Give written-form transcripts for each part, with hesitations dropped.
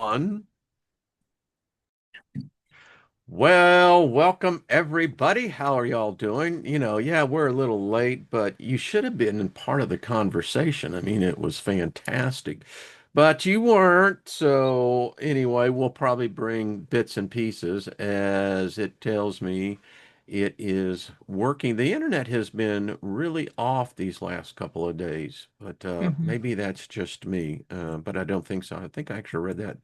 On. Well, welcome everybody. How are y'all doing? Yeah, we're a little late, but you should have been in part of the conversation. I mean, it was fantastic, but you weren't. So anyway, we'll probably bring bits and pieces as it tells me it is working. The internet has been really off these last couple of days, but hmm maybe that's just me. But I don't think so. I think I actually read that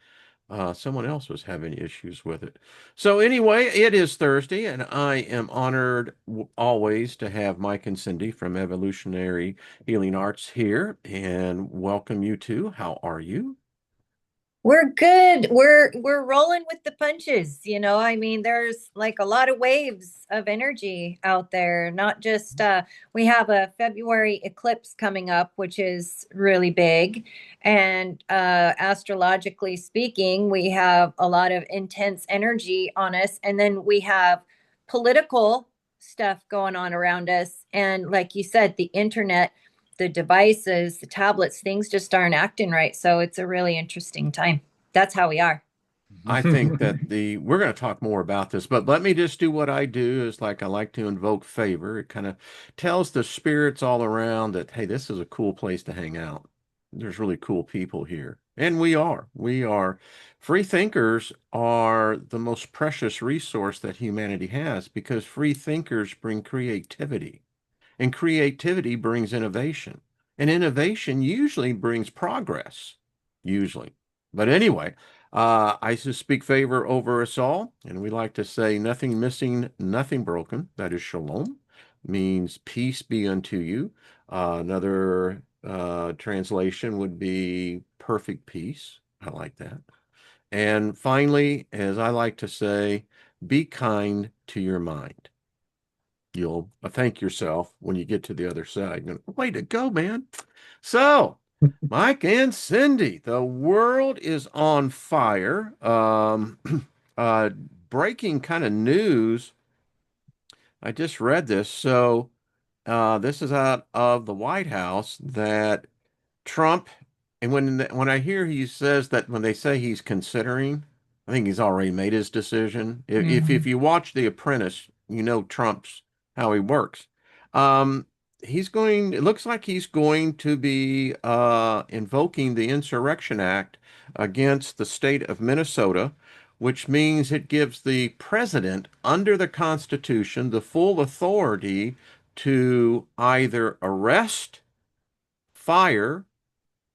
someone else was having issues with it. So anyway, it is Thursday, and I am honored always to have Mike and Cindy from Evolutionary Healing Arts here, and welcome you too. How are you? We're good. We're rolling with the punches, I mean, there's like a lot of waves of energy out there. Not just we have a February eclipse coming up, which is really big. And astrologically speaking, we have a lot of intense energy on us. And then we have political stuff going on around us. And like you said, the internet, the devices, the tablets, things just aren't acting right. So it's a really interesting time. That's how we are. I think that we're going to talk more about this, but let me just do what I do is like I like to invoke favor. It kind of tells the spirits all around that, hey, this is a cool place to hang out. There's really cool people here. And we are. We are. Free thinkers are the most precious resource that humanity has because free thinkers bring creativity, and creativity brings innovation. And innovation usually brings progress, usually. But anyway, I just speak favor over us all, and we like to say nothing missing, nothing broken. That is shalom, means peace be unto you. Another translation would be perfect peace. I like that. And finally, as I like to say, be kind to your mind. You'll thank yourself when you get to the other side. Way to go, man. So, Mike and Cindy, the world is on fire. Uh, Breaking kind of news. I just read this. So, this is out of the White House that Trump, and when I hear he says that when they say he's considering, I think he's already made his decision. If hmm you watch The Apprentice, you know Trump's how he works. Um, he's going. It looks like he's going to be invoking the Insurrection Act against the state of Minnesota, which means it gives the president under the Constitution the full authority to either arrest, fire,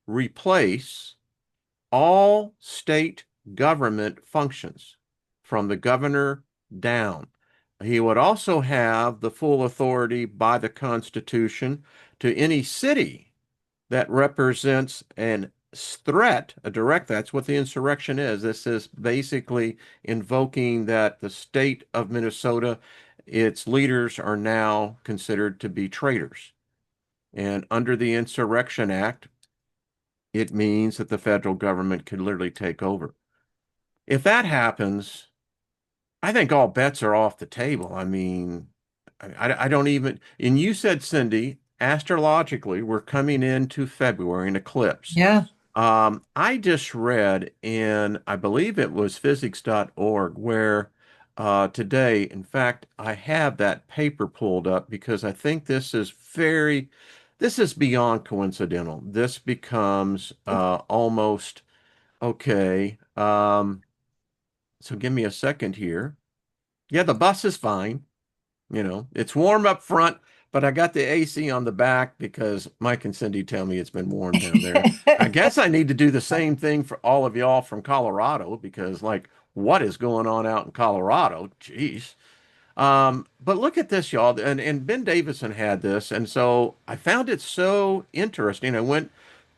replace all state government functions from the governor down. He would also have the full authority by the Constitution to any city that represents an threat, a direct, that's what the insurrection is. This is basically invoking that the state of Minnesota, its leaders are now considered to be traitors. And under the Insurrection Act, it means that the federal government could literally take over. If that happens, I think all bets are off the table. I mean, I don't even, and you said, Cindy, astrologically, we're coming into February, an eclipse. Yeah. I just read in, I believe it was physics.org, where today, in fact, I have that paper pulled up because I think this is beyond coincidental. This becomes almost okay. So give me a second here. Yeah, the bus is fine. It's warm up front, but I got the AC on the back because Mike and Cindy tell me it's been warm down there. I guess I need to do the same thing for all of y'all from Colorado because, like, what is going on out in Colorado? Jeez. But look at this, y'all. And Ben Davison had this, and so I found it so interesting. I went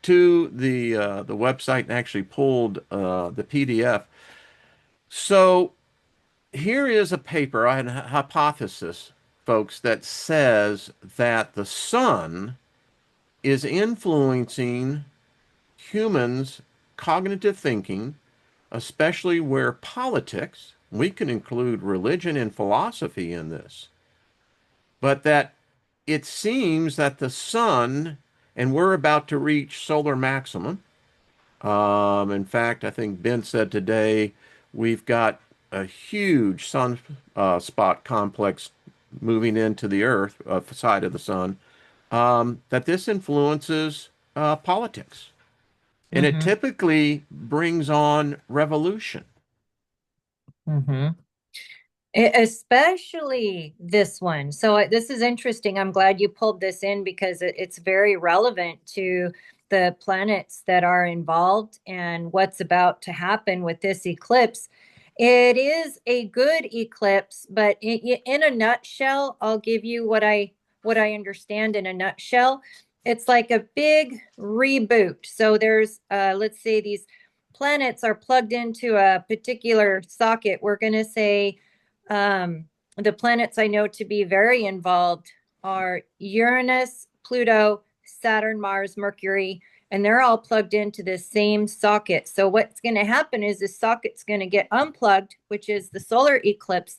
to the website and actually pulled the PDF. So here is a paper, a hypothesis, folks, that says that the sun is influencing humans' cognitive thinking, especially where politics, we can include religion and philosophy in this, but that it seems that the sun, and we're about to reach solar maximum, In fact, I think Ben said today we've got a huge sun spot complex moving into the Earth, side of the sun, that this influences politics. And it Mm-hmm. typically brings on revolution. Mm-hmm. Especially this one. So this is interesting. I'm glad you pulled this in because it's very relevant to the planets that are involved and what's about to happen with this eclipse. It is a good eclipse, but in a nutshell, I'll give you what I understand in a nutshell. It's like a big reboot. So there's let's say these planets are plugged into a particular socket. We're going to say the planets I know to be very involved are Uranus, Pluto, Saturn, Mars, Mercury, and they're all plugged into the same socket. So what's going to happen is the socket's going to get unplugged, which is the solar eclipse,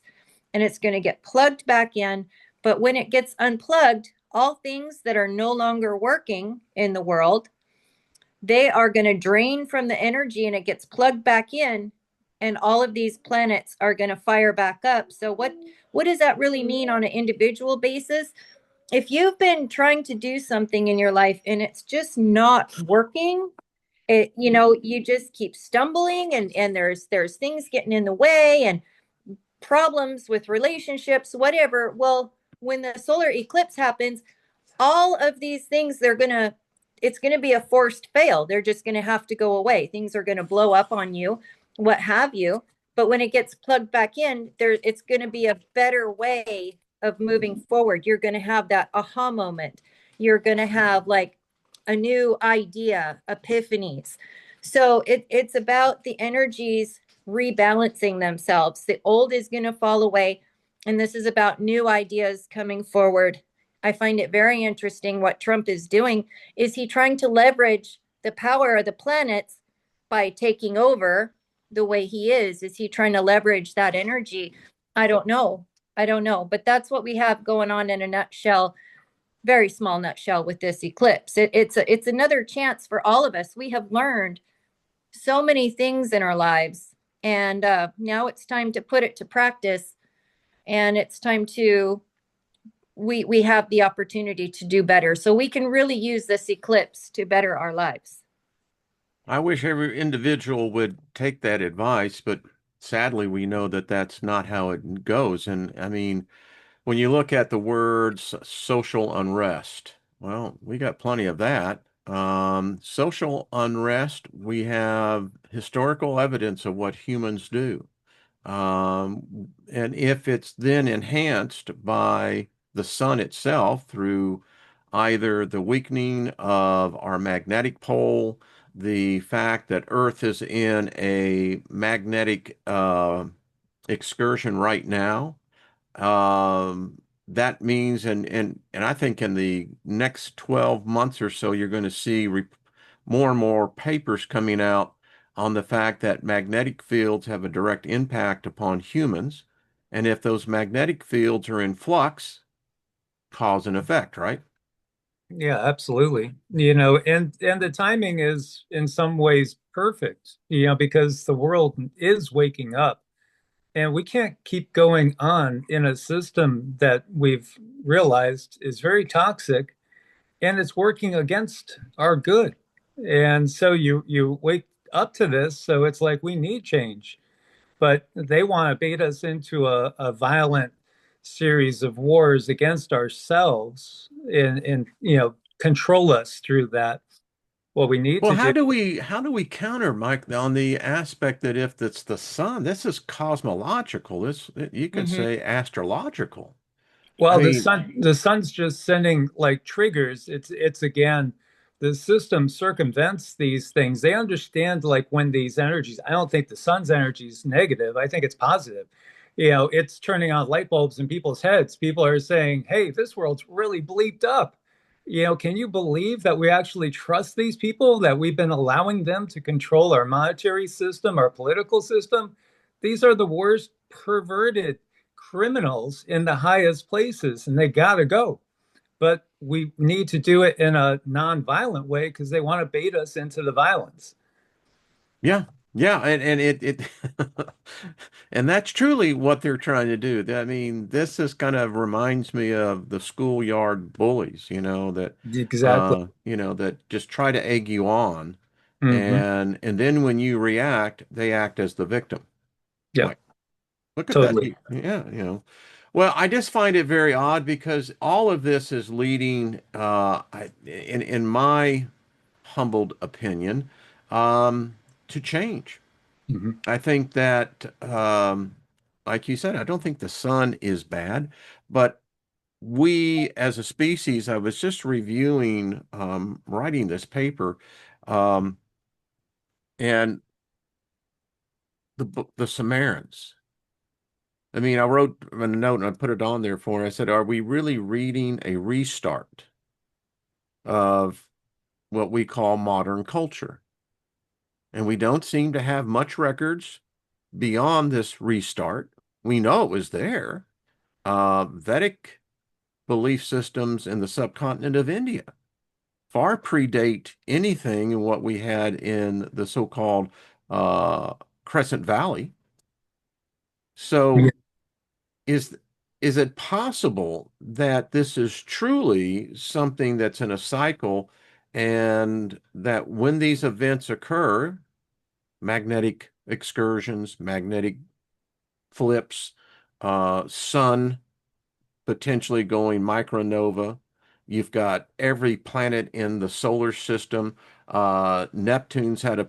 and it's going to get plugged back in. But when it gets unplugged, all things that are no longer working in the world, they are going to drain from the energy and it gets plugged back in, and all of these planets are going to fire back up. So what does that really mean on an individual basis? If you've been trying to do something in your life and it's just not working, you just keep stumbling, and there's things getting in the way and problems with relationships, whatever. Well, when the solar eclipse happens, all of these things, it's going to be a forced fail. They're just going to have to go away. Things are going to blow up on you, what have you. But when it gets plugged back in, it's going to be a better way of moving forward. You're going to have that aha moment. You're going to have like a new idea, epiphanies. So it's about the energies rebalancing themselves. The old is going to fall away, and this is about new ideas coming forward. I find it very interesting what Trump is doing. Is he trying to leverage the power of the planets by taking over the way he is? Is he trying to leverage that energy? I don't know. I don't know. But that's what we have going on in a nutshell, very small nutshell with this eclipse. It's another chance for all of us. We have learned so many things in our lives, and now it's time to put it to practice, and it's time to we have the opportunity to do better. So we can really use this eclipse to better our lives. I wish every individual would take that advice, but sadly, we know that that's not how it goes. And I mean, when you look at the words social unrest, well, we got plenty of that. Social unrest, we have historical evidence of what humans do. And if it's then enhanced by the sun itself through either the weakening of our magnetic pole, the fact that Earth is in a magnetic excursion right now, that means, and I think in the next 12 months or so, you're going to see more and more papers coming out on the fact that magnetic fields have a direct impact upon humans. And if those magnetic fields are in flux, cause and effect, right? Yeah, absolutely. And the timing is in some ways perfect, because the world is waking up and we can't keep going on in a system that we've realized is very toxic and it's working against our good. And so you wake up to this, so it's like we need change, but they want to bait us into a violent series of wars against ourselves and control us through that. What we need Well, to do. how do we counter, Mike, on the aspect that if it's the sun, this is cosmological. This you could Mhm. say astrological. I Well, the mean, sun's just sending like triggers. It's again, the system circumvents these things. They understand like when these energies, I don't think the sun's energy is negative. I think it's positive. It's turning on light bulbs in people's heads. People are saying, "Hey, this world's really bleeped up." Can you believe that we actually trust these people, that we've been allowing them to control our monetary system, our political system? These are the worst perverted criminals in the highest places, and they got to go. But we need to do it in a non-violent way because they want to bait us into the violence. Yeah. Yeah, and it and that's truly what they're trying to do. I mean, this is kind of reminds me of the schoolyard bullies, Exactly. that just try to egg you on, Hmm. and then when you react, they act as the victim. Yeah, Like, look at that. totally. Yeah. Well, I just find it very odd because all of this is leading, in my humbled opinion, to change. Hmm. I think that, like you said, I don't think the sun is bad, but we as a species, I was just reviewing, writing this paper, um, and the Sumerians. I mean, I wrote a note and I put it on there for. I said, "Are we really reading a restart of what we call modern culture?" And we don't seem to have much records beyond this restart. We know it was there. Vedic belief systems in the subcontinent of India far predate anything in what we had in the so-called uh, Crescent Valley. Yeah. So is is it possible that this is truly something that's in a cycle and that when these events occur, magnetic excursions, magnetic flips, sun potentially going micronova. You've got every planet in the solar system. Neptune's had a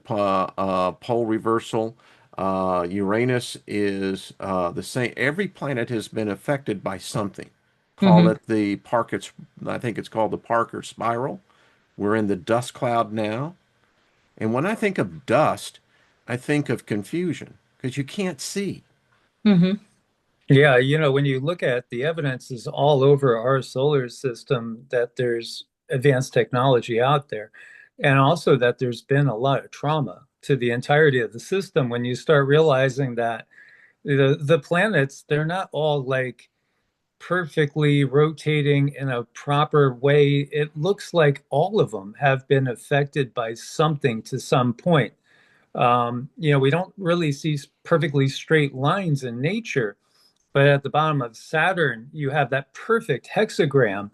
pole reversal. Uranus is the same. Every planet has been affected by something. Call Hmm. it the Parker, I think it's called the Parker spiral. We're in the dust cloud now. And when I think of dust, I think of confusion because you can't see. Hmm. Yeah, when you look at the evidence is all over our solar system that there's advanced technology out there, and also that there's been a lot of trauma to the entirety of the system when you start realizing that the planets, they're not all like perfectly rotating in a proper way. It looks like all of them have been affected by something to some point. We don't really see perfectly straight lines in nature, but at the bottom of Saturn, you have that perfect hexagram.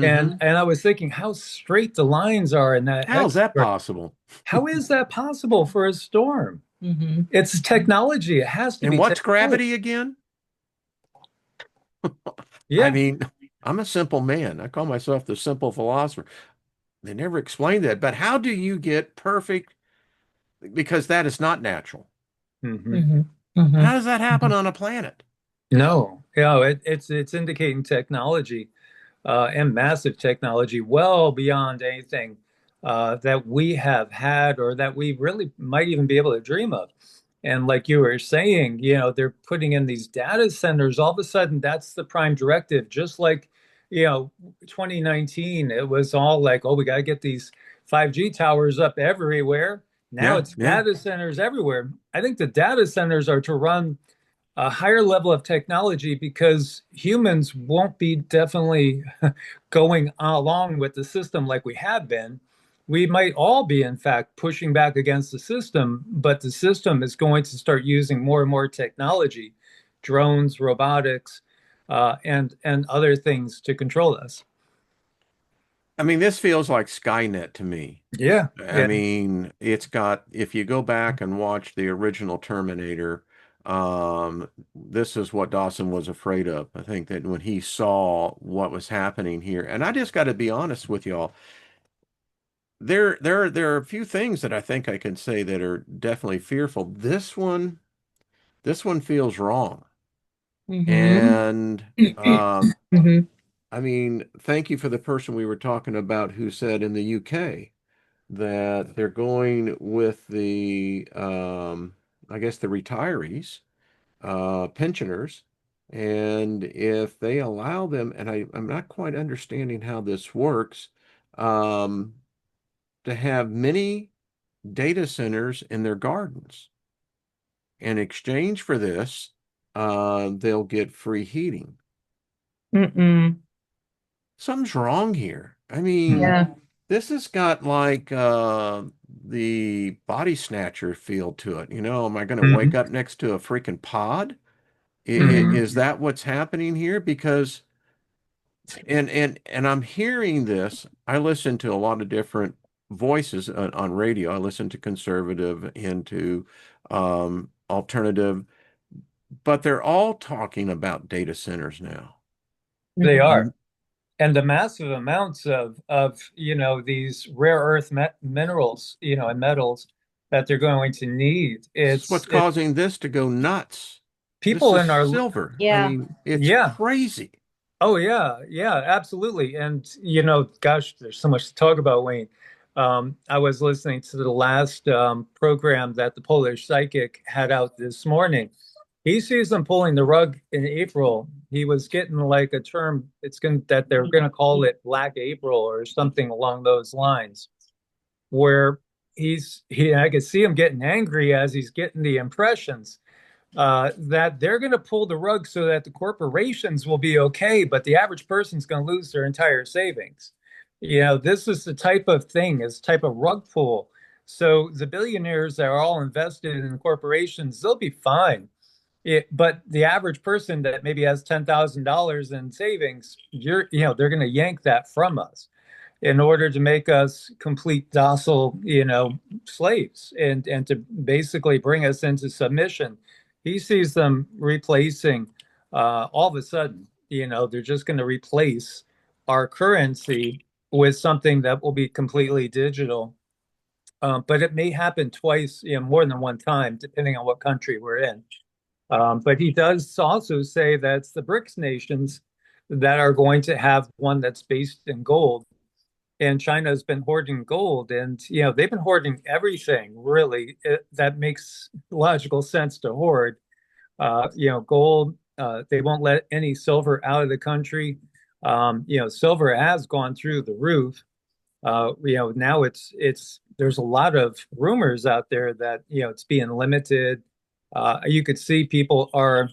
And Hmm. and I was thinking how straight the lines are in that How is that hexagram. possible? How is that possible for a storm? Hmm. It's technology. It has to And be what's technology. gravity again? I Yeah. mean, I'm a simple man. I call myself the simple philosopher. They never explained that. But how do you get perfect? Because that is not natural. Hmm. Hmm. Hmm. How does that happen on a planet? No, it's indicating technology, and massive technology, well beyond anything that we have had or that we really might even be able to dream of. And like you were saying, they're putting in these data centers. All of a sudden, that's the prime directive. Just like, 2019, it was all like, oh, we got to get these 5G towers up everywhere. Now Yeah, it's yeah. data centers everywhere. I think the data centers are to run a higher level of technology because humans won't be definitely going along with the system like we have been. We might all be, in fact, pushing back against the system, but the system is going to start using more and more technology, drones, robotics, and other things to control us. I mean, this feels like Skynet to me. Yeah, I yeah, mean, it's got, if you go back and watch the original Terminator, this is what Dawson was afraid of. I think that when he saw what was happening here, and I just got to be honest with y'all, there are a few things that I think I can say that are definitely fearful. This one feels wrong. Hmm. And Hmm. I mean, thank you for the person we were talking about who said in the UK that they're going with I guess the retirees, pensioners, and if they allow them, and I'm not quite understanding how this works, um, to have many data centers in their gardens. In exchange for this, they'll get free heating. Mm-mm. Something's wrong here. I mean, Yeah. this has got like the body snatcher feel to it. Am I going to wake Hmm. up next to a freaking pod? Hmm. Is that what's happening here? Because and I'm hearing this. I listen to a lot of different voices on radio. I listen to conservative and to alternative, but they're all talking about data centers now. They are. Mm. And the massive amounts of these rare earth minerals, and metals that they're going to need. This is what's It's causing this to go nuts. This people is in our silver. I Yeah. mean, it's yeah. crazy. Oh yeah, yeah, absolutely. And gosh, there's so much to talk about, Wayne. I was listening to the last program that the Polish psychic had out this morning. He sees them pulling the rug in April. He was getting like a term, that they're gonna call it Black April or something along those lines, where I could see him getting angry as he's getting the impressions that they're going to pull the rug so that the corporations will be okay, but the average person's going to lose their entire savings. This is the type of thing, it's type of rug pull. So the billionaires that are all invested in corporations, they'll be fine. But the average person that maybe has $10,000 in savings, they're going to yank that from us in order to make us complete docile, slaves, and to basically bring us into submission. He sees them replacing, all of a sudden, they're just going to replace our currency with something that will be completely digital. But it may happen twice, more than one time, depending on what country we're in. But he does also say that it's the BRICS nations that are going to have one that's based in gold, and China's been hoarding gold, and they've been hoarding everything really that makes logical sense to hoard. Gold. They won't let any silver out of the country. Silver has gone through the roof. Now it's there's a lot of rumors out there that it's being limited. You could see people are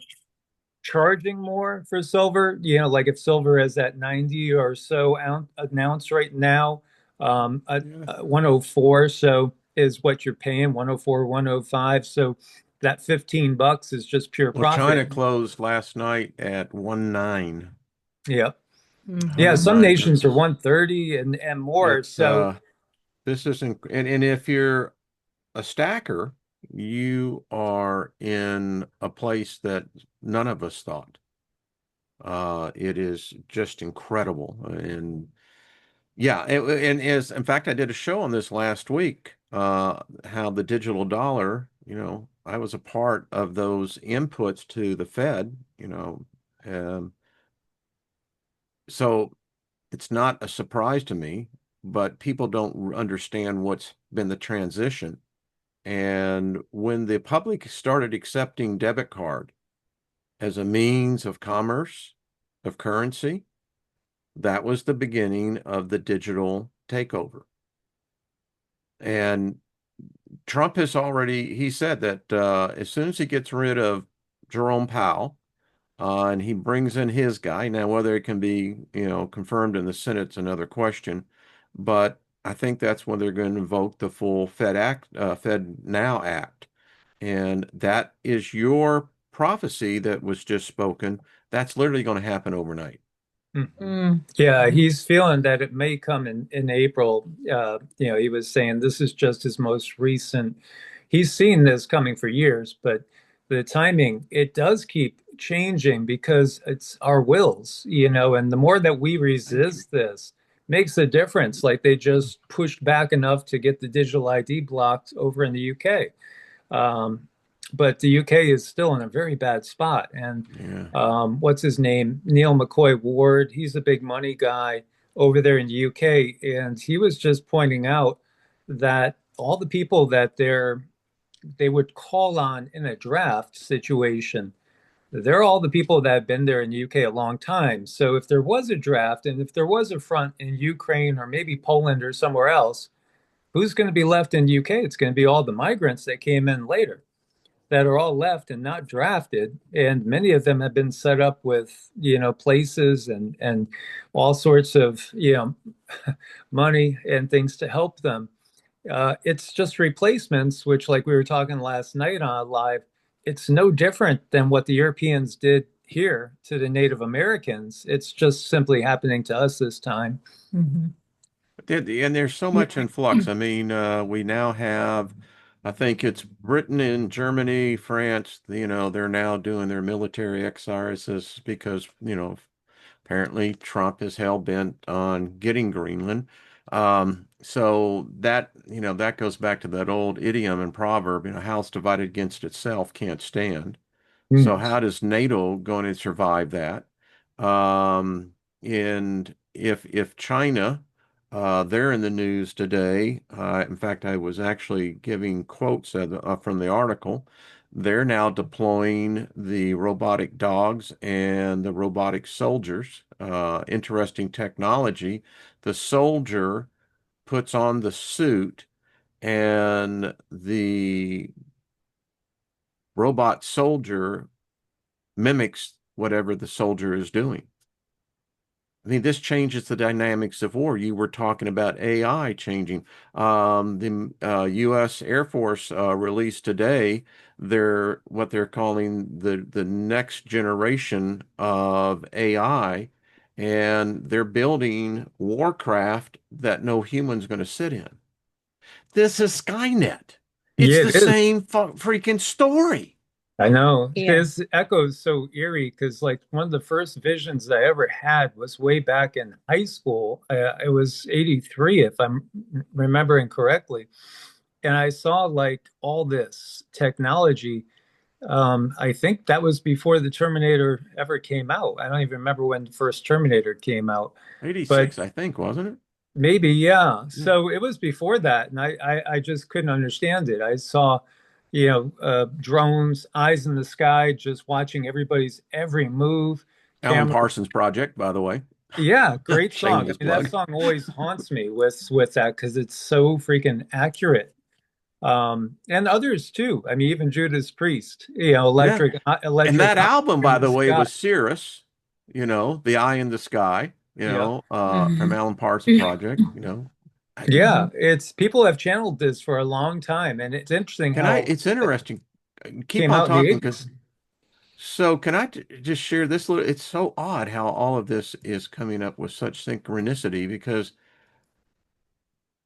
charging more for silver. Like if silver is at 90 or so an ounce right now, Yeah. 104 so is what you're paying, 104, 105. So that $15 is just pure Well, China profit. closed last night at 1.9, Yeah. Yeah, Hmm. some 109. nations are 130 and more. It's So this isn't, and if you're a stacker, you are in a place that none of us thought. It is just incredible. And yeah, and as in fact, I did a show on this last week, how the digital dollar, I was a part of those inputs to the Fed, um, so it's not a surprise to me, but people don't understand what's been the transition. And when the public started accepting debit card as a means of commerce, of currency, that was the beginning of the digital takeover. And Trump has already, he said that as soon as he gets rid of Jerome Powell, and he brings in his guy, now whether it can be, confirmed in the Senate's another question, but I think that's when they're going to invoke the full Fed Now Act. And that is your prophecy that was just spoken. That's literally going to happen overnight. mhm. Mm. Yeah, he's feeling that it may come in April. He was saying this is just his most recent. He's seen this coming for years, but the timing, it does keep changing because it's our wills, and the more that we Thank you. resist this makes a difference. Like they just pushed back enough to get the digital ID blocked over in the UK. Um, but the UK is still in a very bad spot. And Yeah. what's his name? Neil McCoy Ward. He's a big money guy over there in the UK. And he was just pointing out that all the people that they would call on in a draft situation, they're all the people that have been there in the UK a long time. So if there was a draft and if there was a front in Ukraine or maybe Poland or somewhere else, who's going to be left in the UK? It's going to be all the migrants that came in later that are all left and not drafted, and many of them have been set up with places and all sorts of money and things to help them. It's just replacements, which, like we were talking last night on live, it's no different than what the Europeans did here to the Native Americans. It's just simply happening to us this time. Mhm. And there's so much in flux. I mean, we now have, I think it's Britain and Germany, France, they're now doing their military exercises because, apparently Trump is hell bent on getting Greenland. So that goes back to that old idiom and proverb, house divided against itself can't stand. So Hmm. how does NATO going to survive that? And if China, they're in the news today. In fact, I was actually giving quotes from the article. They're now deploying the robotic dogs and the robotic soldiers. Interesting technology. The soldier puts on the suit, and the robot soldier mimics whatever the soldier is doing. I mean, this changes the dynamics of war. You were talking about AI changing. The U.S. Air Force released today what they're calling the next generation of AI, and they're building warcraft that no human's going to sit in. This is Skynet. It's Yeah, the it is. same freaking story. I know. Yeah. His echoes so eerie because, like, one of the first visions I ever had was way back in high school. It was 83, if I'm remembering correctly. And I saw like all this technology. I think that was before the Terminator ever came out. I don't even remember when the first Terminator came out, but 86, I think, wasn't it? maybe, yeah. Yeah. So it was before that, and I just couldn't understand it. I saw, drones, eyes in the sky, just watching everybody's every move, Alan cameras. Parsons Project, by the way. Yeah, great song. I Shameless mean, that plug. song always haunts me with that because it's so freaking accurate. And others too. I mean, even Judas Priest, Yeah. And electric that eye album, in by the the way, sky. was Cirrus, The Eye in the Sky, Yeah. from Mhm. Alan Parsons Project, I, Yeah, Mhm. it's people have channeled this for a long time, and it's interesting how it's interesting. Keep came on out in the talking because 80s. so can I just share this little, it's so odd how all of this is coming up with such synchronicity because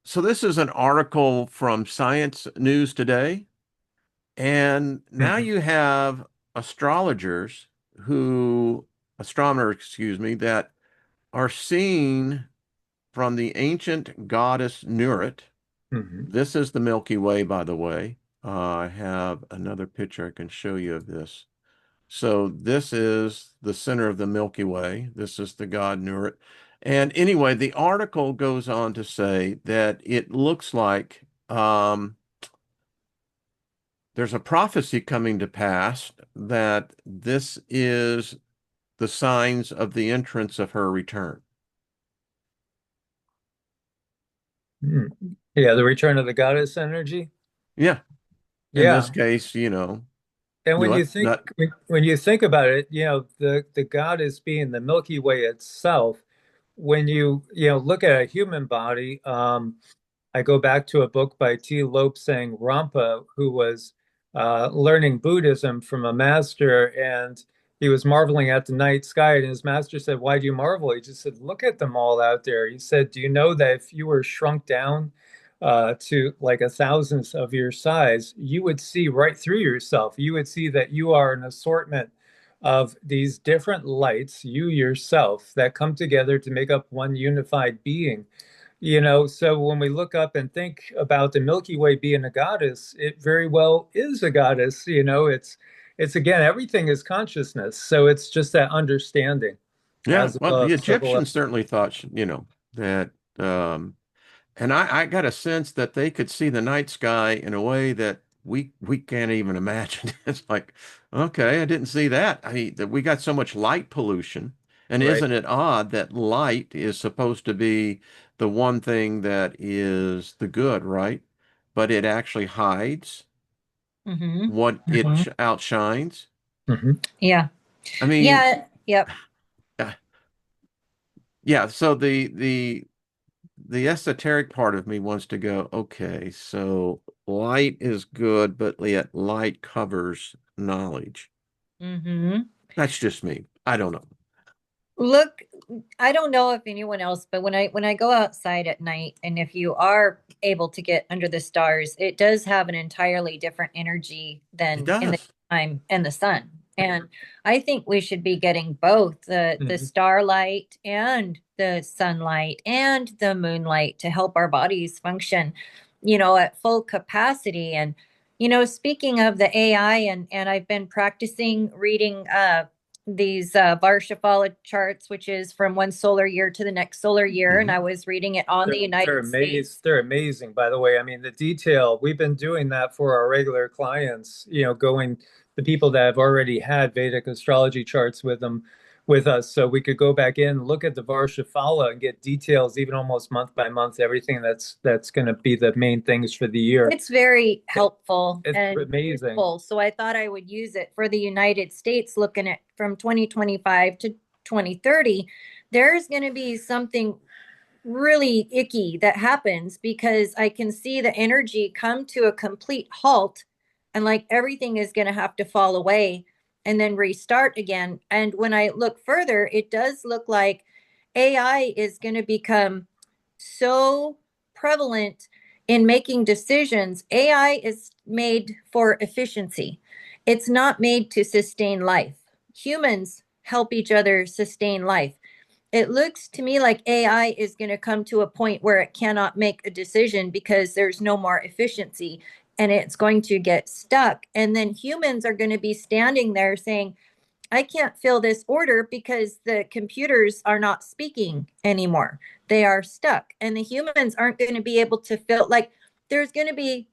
so this is an article from Science News Today. And now Mhm. you have astrologers who, astronomers, excuse me, that are seen from the ancient goddess Nurit. Mhm. This is the Milky Way, by the way. I have another picture I can show you of this. So this is the center of the Milky Way. This is the god Nurit. And anyway, the article goes on to say that it looks like there's a prophecy coming to pass that this is the signs of the entrance of her return. Mhm. Yeah, the Return of the Goddess energy. Yeah, in this Yeah, case, and when you what think not when you think about it, the goddess being the Milky Way itself. When you look at a human body, I go back to a book by T. Lobsang Rampa, who was learning Buddhism from a master, and he was marveling at the night sky. And his master said, "Why do you marvel?" He just said, "Look at them all out there." He said, "Do you know that if you were shrunk down to like a thousandth of your size, you would see right through yourself. You would see that you are an assortment of these different lights, you yourself, that come together to make up one unified being." So when we look up and think about the Milky Way being a goddess, it very well is a goddess. It's again, everything is consciousness. So it's just that understanding yeah, as well, the above, so below. Egyptians certainly thought, that and I got a sense that they could see the night sky in a way that we can't even imagine. It's like, okay, I didn't see that. I mean, that we got so much light pollution. And Right. isn't it odd that light is supposed to be the one thing that is the good, right? But it actually hides Mhm. what it Mhm. outshines. Hmm. Yeah. I mean, Yeah. Yep. uh, yeah, so the the esoteric part of me wants to go, okay, so light is good, but yet light covers knowledge. Hmm. That's just me. I don't know. Look, I don't know if anyone else, but when I go outside at night, and if you are able to get under the stars, it does have an entirely different energy It than in the does. time and the sun. And I think we should be getting both the Mhm. starlight and the sunlight and the moonlight to help our bodies function, at full capacity. And speaking of the AI, and I've been practicing reading these Varshafala charts, which is from one solar year to the next solar year. And Mhm. I was reading it on the They're United amazing. States. They're amazing, by the way. I mean, the detail, we've been doing that for our regular clients, going the people that have already had Vedic astrology charts with us. So we could go back in, look at the Varshafala and get details even almost month by month, everything that's going to be the main things for the year. It's very helpful It's and amazing. useful. So I thought I would use it for the United States, looking at from 2025 to 2030. There's going to be something really icky that happens because I can see the energy come to a complete halt, and like everything is going to have to fall away and then restart again. And when I look further, it does look like AI is going to become so prevalent in making decisions. AI is made for efficiency, it's not made to sustain life. Humans help each other sustain life. It looks to me like AI is going to come to a point where it cannot make a decision because there's no more efficiency, and it's going to get stuck. And then humans are going to be standing there saying, I can't fill this order because the computers are not speaking anymore. They are stuck. And the humans aren't going to be able to fill, like, there's going to be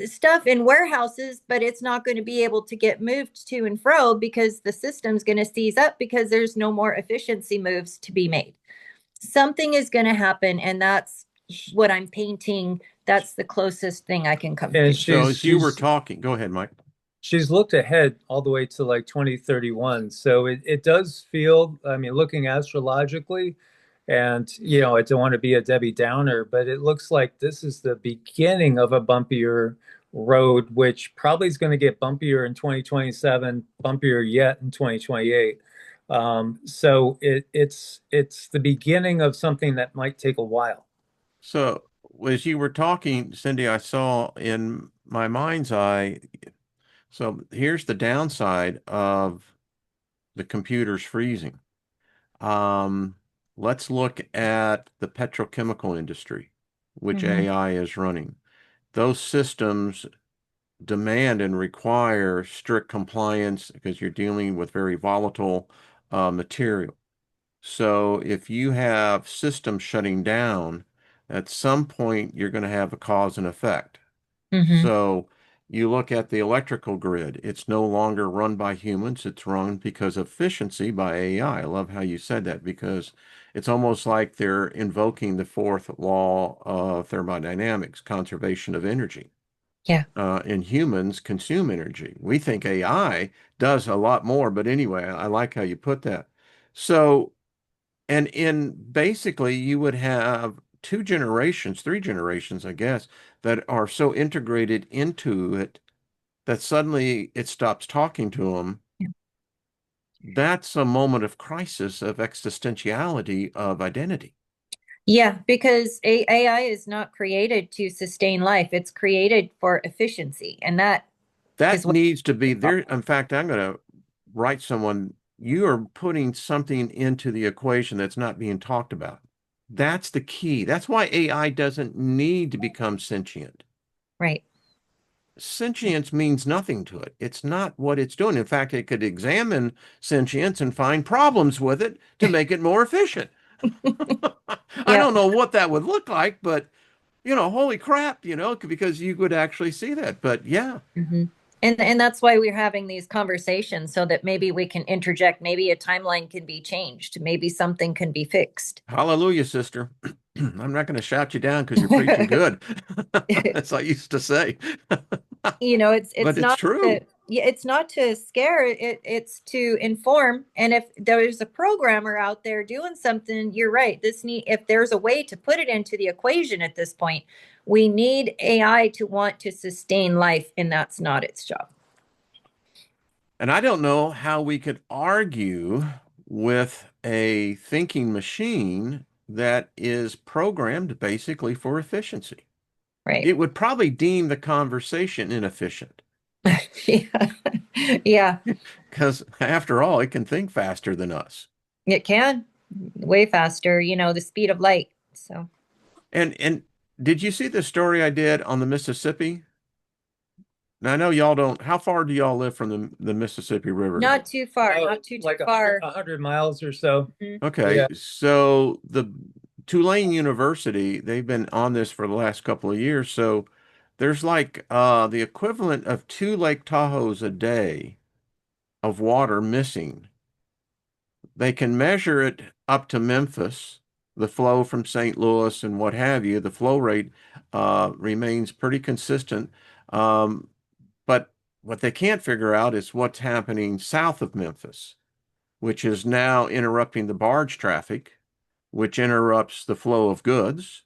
stuff in warehouses, but it's not going to be able to get moved to and fro because the system's going to seize up because there's no more efficiency moves to be made. Something is going to happen. And that's what I'm painting. That's the closest thing I can come And to. So she's as you were she's talking, go ahead, Mike. she's looked ahead all the way to like 2031. So it does feel, I mean, looking astrologically, and I don't want to be a Debbie Downer, but it looks like this is the beginning of a bumpier road, which probably is going to get bumpier in 2027, bumpier yet in 2028. So it's the beginning of something that might take a while. So as you were talking, Cindy, I saw in my mind's eye. So here's the downside of the computers freezing. Um, let's look at the petrochemical industry, which Mm-hmm. AI is running. Those systems demand and require strict compliance because you're dealing with very volatile material. So if you have systems shutting down, at some point you're going to have a cause and effect. Mm-hmm. So you look at the electrical grid, it's no longer run by humans, it's run because of efficiency by AI. I love how you said that because it's almost like they're invoking the fourth law of thermodynamics, conservation of energy. Yeah. And humans consume energy. We think AI does a lot more, but anyway, I like how you put that. So, and in basically, you would have two generations, three generations, I guess, that are so integrated into it that suddenly it stops talking to them. That's a moment of crisis, of existentiality, of identity. Yeah, because AI is not created to sustain life. It's created for efficiency. And that is That what needs to be there. In fact, I'm going to write someone, you are putting something into the equation that's not being talked about. That's the key. That's why AI doesn't need to become sentient. right. Sentience means nothing to it. It's not what it's doing. In fact, it could examine sentience and find problems with it to make it more efficient. I Yep. don't know what that would look like, but holy crap, because you could actually see that. But yeah, Hmm. And that's why we're having these conversations so that maybe we can interject. Maybe a timeline can be changed. Maybe something can be fixed. hallelujah, sister. I'm not going to shout you down because you're preaching good, as I used to say. It's But it's it's not the true. Yeah, it's not to scare it's to inform. And if there's a programmer out there doing something, you're right. If there's a way to put it into the equation at this point, we need AI to want to sustain life, and that's not its job. And I don't know how we could argue with a thinking machine that is programmed basically for efficiency. Right. It would probably deem the conversation inefficient. Yeah. Yeah, Because after all, it can think faster than us. it can way faster, the speed of light. So And did you see the story I did on the Mississippi? Now I know y'all don't. How far do y'all live from the Mississippi River? not too far, not too Like far. 100 miles or so. Mhm. Okay, Yeah. so the Tulane University, they've been on this for the last couple of years. So there's like the equivalent of two Lake Tahoes a day of water missing. They can measure it up to Memphis, the flow from St. Louis and what have you. The flow rate remains pretty consistent. Um, but what they can't figure out is what's happening south of Memphis, which is now interrupting the barge traffic, which interrupts the flow of goods,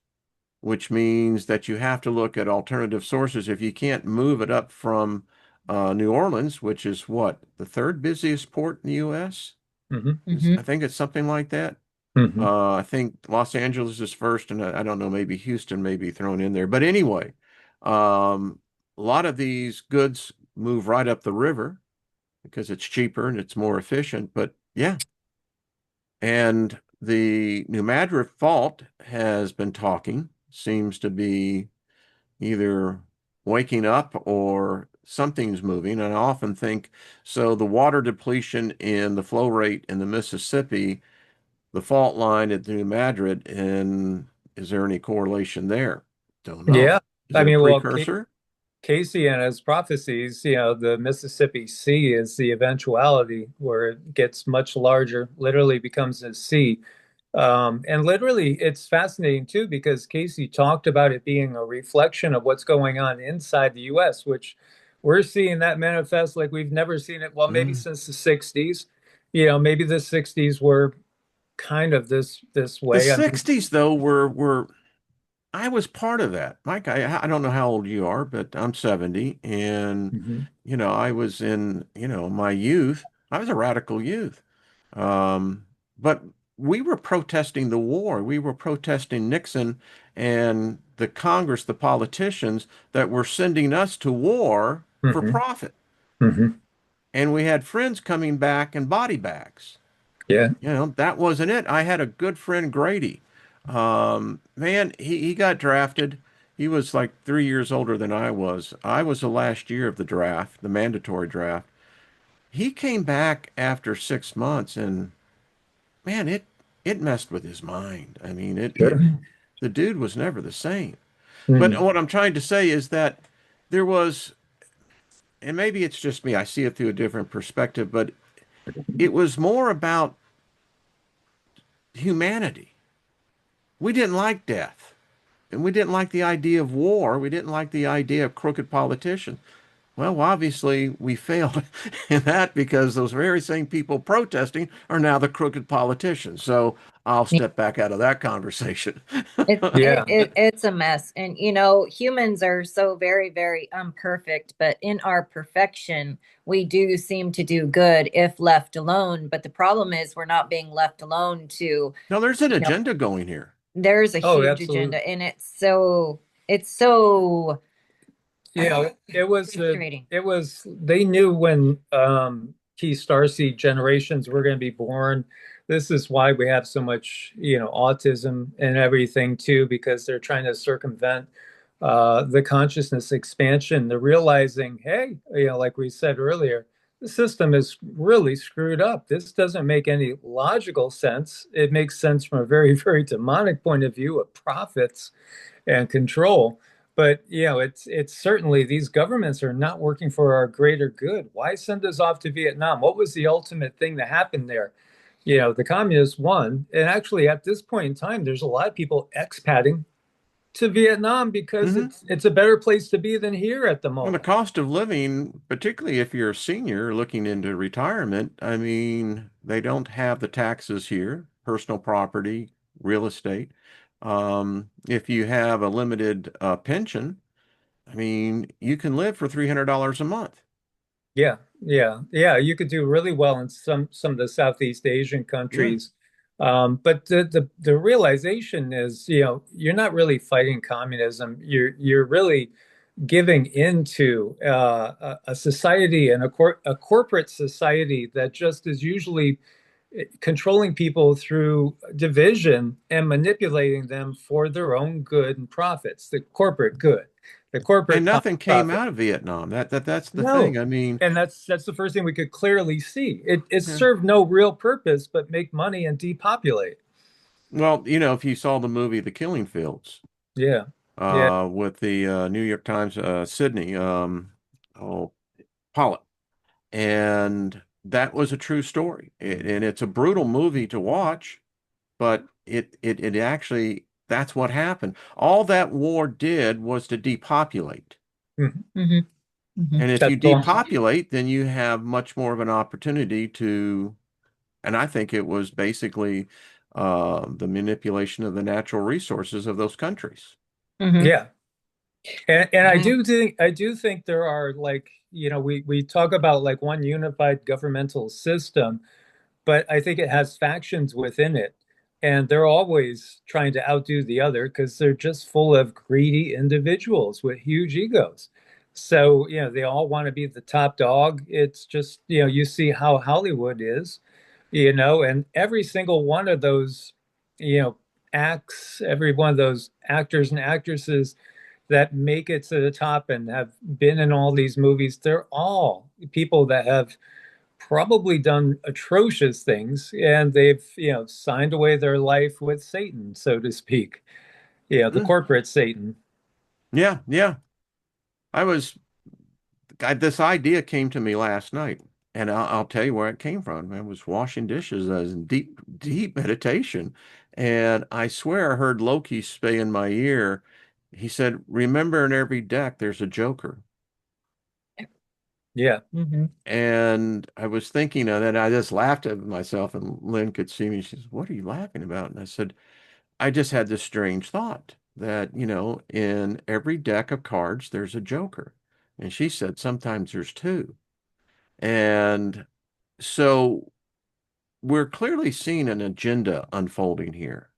which means that you have to look at alternative sources. If you can't move it up from New Orleans, which is what, the third busiest port in the U.S.? Hmm. I think it's something like that. Hmm. I think Los Angeles is first, and I don't know, maybe Houston may be thrown in there. But anyway, a lot of these goods move right up the river because it's cheaper and it's more efficient. But yeah, and the New Madrid fault has been talking, seems to be either waking up or something's moving. And I often think so the water depletion in the flow rate in the Mississippi, the fault line at New Madrid, and is there any correlation there? Don't know. Yeah. Is I it a mean, well, precursor? Casey and his prophecies, the Mississippi Sea is the eventuality where it gets much larger, literally becomes a sea. And literally, it's fascinating too, because Casey talked about it being a reflection of what's going on inside the US, which we're seeing that manifest like we've never seen it. Well, maybe Mm. since the 60s, maybe the 60s were kind of this The way. I mean, 60s, though, were I was part of that. Mike, I don't know how old you are, but I'm 70. And, mhm. I was in, my youth. I was a radical youth. But we were protesting the war. We were protesting Nixon and the Congress, the politicians that were sending us to war for Mhm. profit. Mhm. And we had friends coming back in body bags. Yeah, That wasn't it. I had a good friend, Grady. Man, he got drafted. He was like 3 years older than I was. I was the last year of the draft, the mandatory draft. He came back after 6 months, and man, it messed with his mind. I mean, sure. the dude was never the same. But Mhm. what I'm trying to say is that there was, and maybe it's just me, I see it through a different perspective, but it was more about humanity. We didn't like death. And we didn't like the idea of war. We didn't like the idea of crooked politicians. Well, obviously, we failed in that because those very same people protesting are now the crooked politicians. So I'll step back out of that conversation. Yeah. It's a mess. And humans are so very, very imperfect, but in our perfection, we do seem to do good if left alone. But the problem is we're not being left alone to, No, there's an you know, agenda going here. there's a Oh, huge absolutely. agenda, and it's so frustrating. They knew when key starseed generations were going to be born. This is why we have so much, autism and everything too, because they're trying to circumvent the consciousness expansion. They're realizing, hey, like we said earlier, the system is really screwed up. This doesn't make any logical sense. It makes sense from a very, very demonic point of view of profits and control. But it's certainly these governments are not working for our greater good. Why send us off to Vietnam? What was the ultimate thing that happened there? The communists won, and actually at this point in time, there's a lot of people expatting to Vietnam because Hmm. it's a better place to be than here at the Well, the moment. cost of living, particularly if you're a senior looking into retirement, I mean, they don't have the taxes here, personal property, real estate. If you have a limited pension, I mean, you can live for $300 a month. Yeah, yeah. You could do really well in some of the Southeast Asian Yeah. countries. But the realization is, you're not really fighting communism. You're really giving into a society and a corporate society that just is usually controlling people through division and manipulating them for their own good and profits, the corporate good, the And corporate nothing came profit. out of Vietnam. That's the thing. No. I mean, And that's the first thing we could clearly see. It yeah. served no real purpose but make money and depopulate. Well, if you saw the movie The Killing Fields, Yeah. Yeah. with the New York Times, Sydney, oh, Pollock, and that was a true story. And it's a brutal movie to watch, but it actually, that's what happened. All that war did was to depopulate. Mhm. Hmm. Hmm. And if you That's all. depopulate, then you have much more of an opportunity to, and I think it was basically the manipulation of the natural resources of those countries. Hmm. Yeah. And Mm, I do think there are, like, we talk about like one unified governmental system, but I think it has factions within it. And they're always trying to outdo the other because they're just full of greedy individuals with huge egos. So, they all want to be the top dog. It's just, you see how Hollywood is, and every single one of those, you know, acts, every one of those actors and actresses that make it to the top and have been in all these movies, they're all people that have probably done atrocious things, and they've signed away their life with Satan, so to speak. The mm. corporate Satan. Yeah, yeah. I was this idea came to me last night, and I'll tell you where it came from. I was washing dishes. I was in deep, deep meditation, and I swear I heard Loki say in my ear. He said, "Remember, in every deck, there's a joker." Yeah. Hmm. And I was thinking of that. I just laughed at myself, and Lynn could see me. She says, "What are you laughing about?" And I said, "I just had this strange thought that, in every deck of cards, there's a joker." And she said, "Sometimes there's two." And so we're clearly seeing an agenda unfolding here.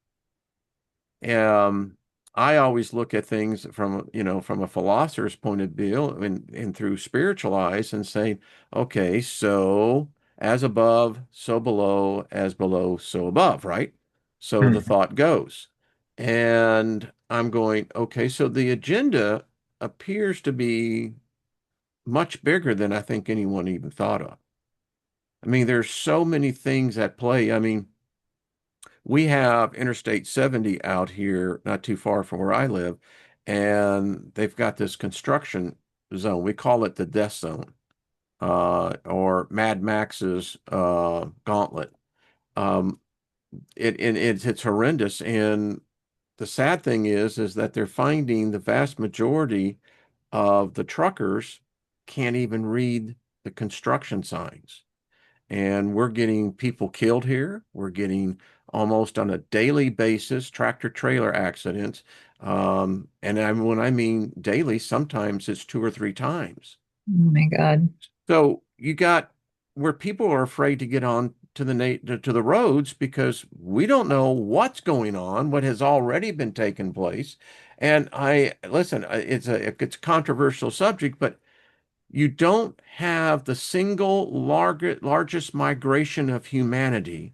Um, I always look at things from a philosopher's point of view and through spiritual eyes and saying, okay, so as above, so below, as below, so above, right? So the Hmm. thought goes. And I'm going, okay, so the agenda appears to be much bigger than I think anyone even thought of. I mean, there's so many things at play. I mean, we have Interstate 70 out here, not too far from where I live, and they've got this construction zone. We call it the death zone, or Mad Max's gauntlet. Um, it's horrendous, and the sad thing is that they're finding the vast majority of the truckers can't even read the construction signs. And we're getting people killed here. We're getting almost on a daily basis tractor trailer accidents. When I mean daily, sometimes it's two or three times. Oh my God. So you got where people are afraid to get on to to the roads because we don't know what's going on, what has already been taking place. And I listen, it's a controversial subject, but you don't have the single largest migration of humanity,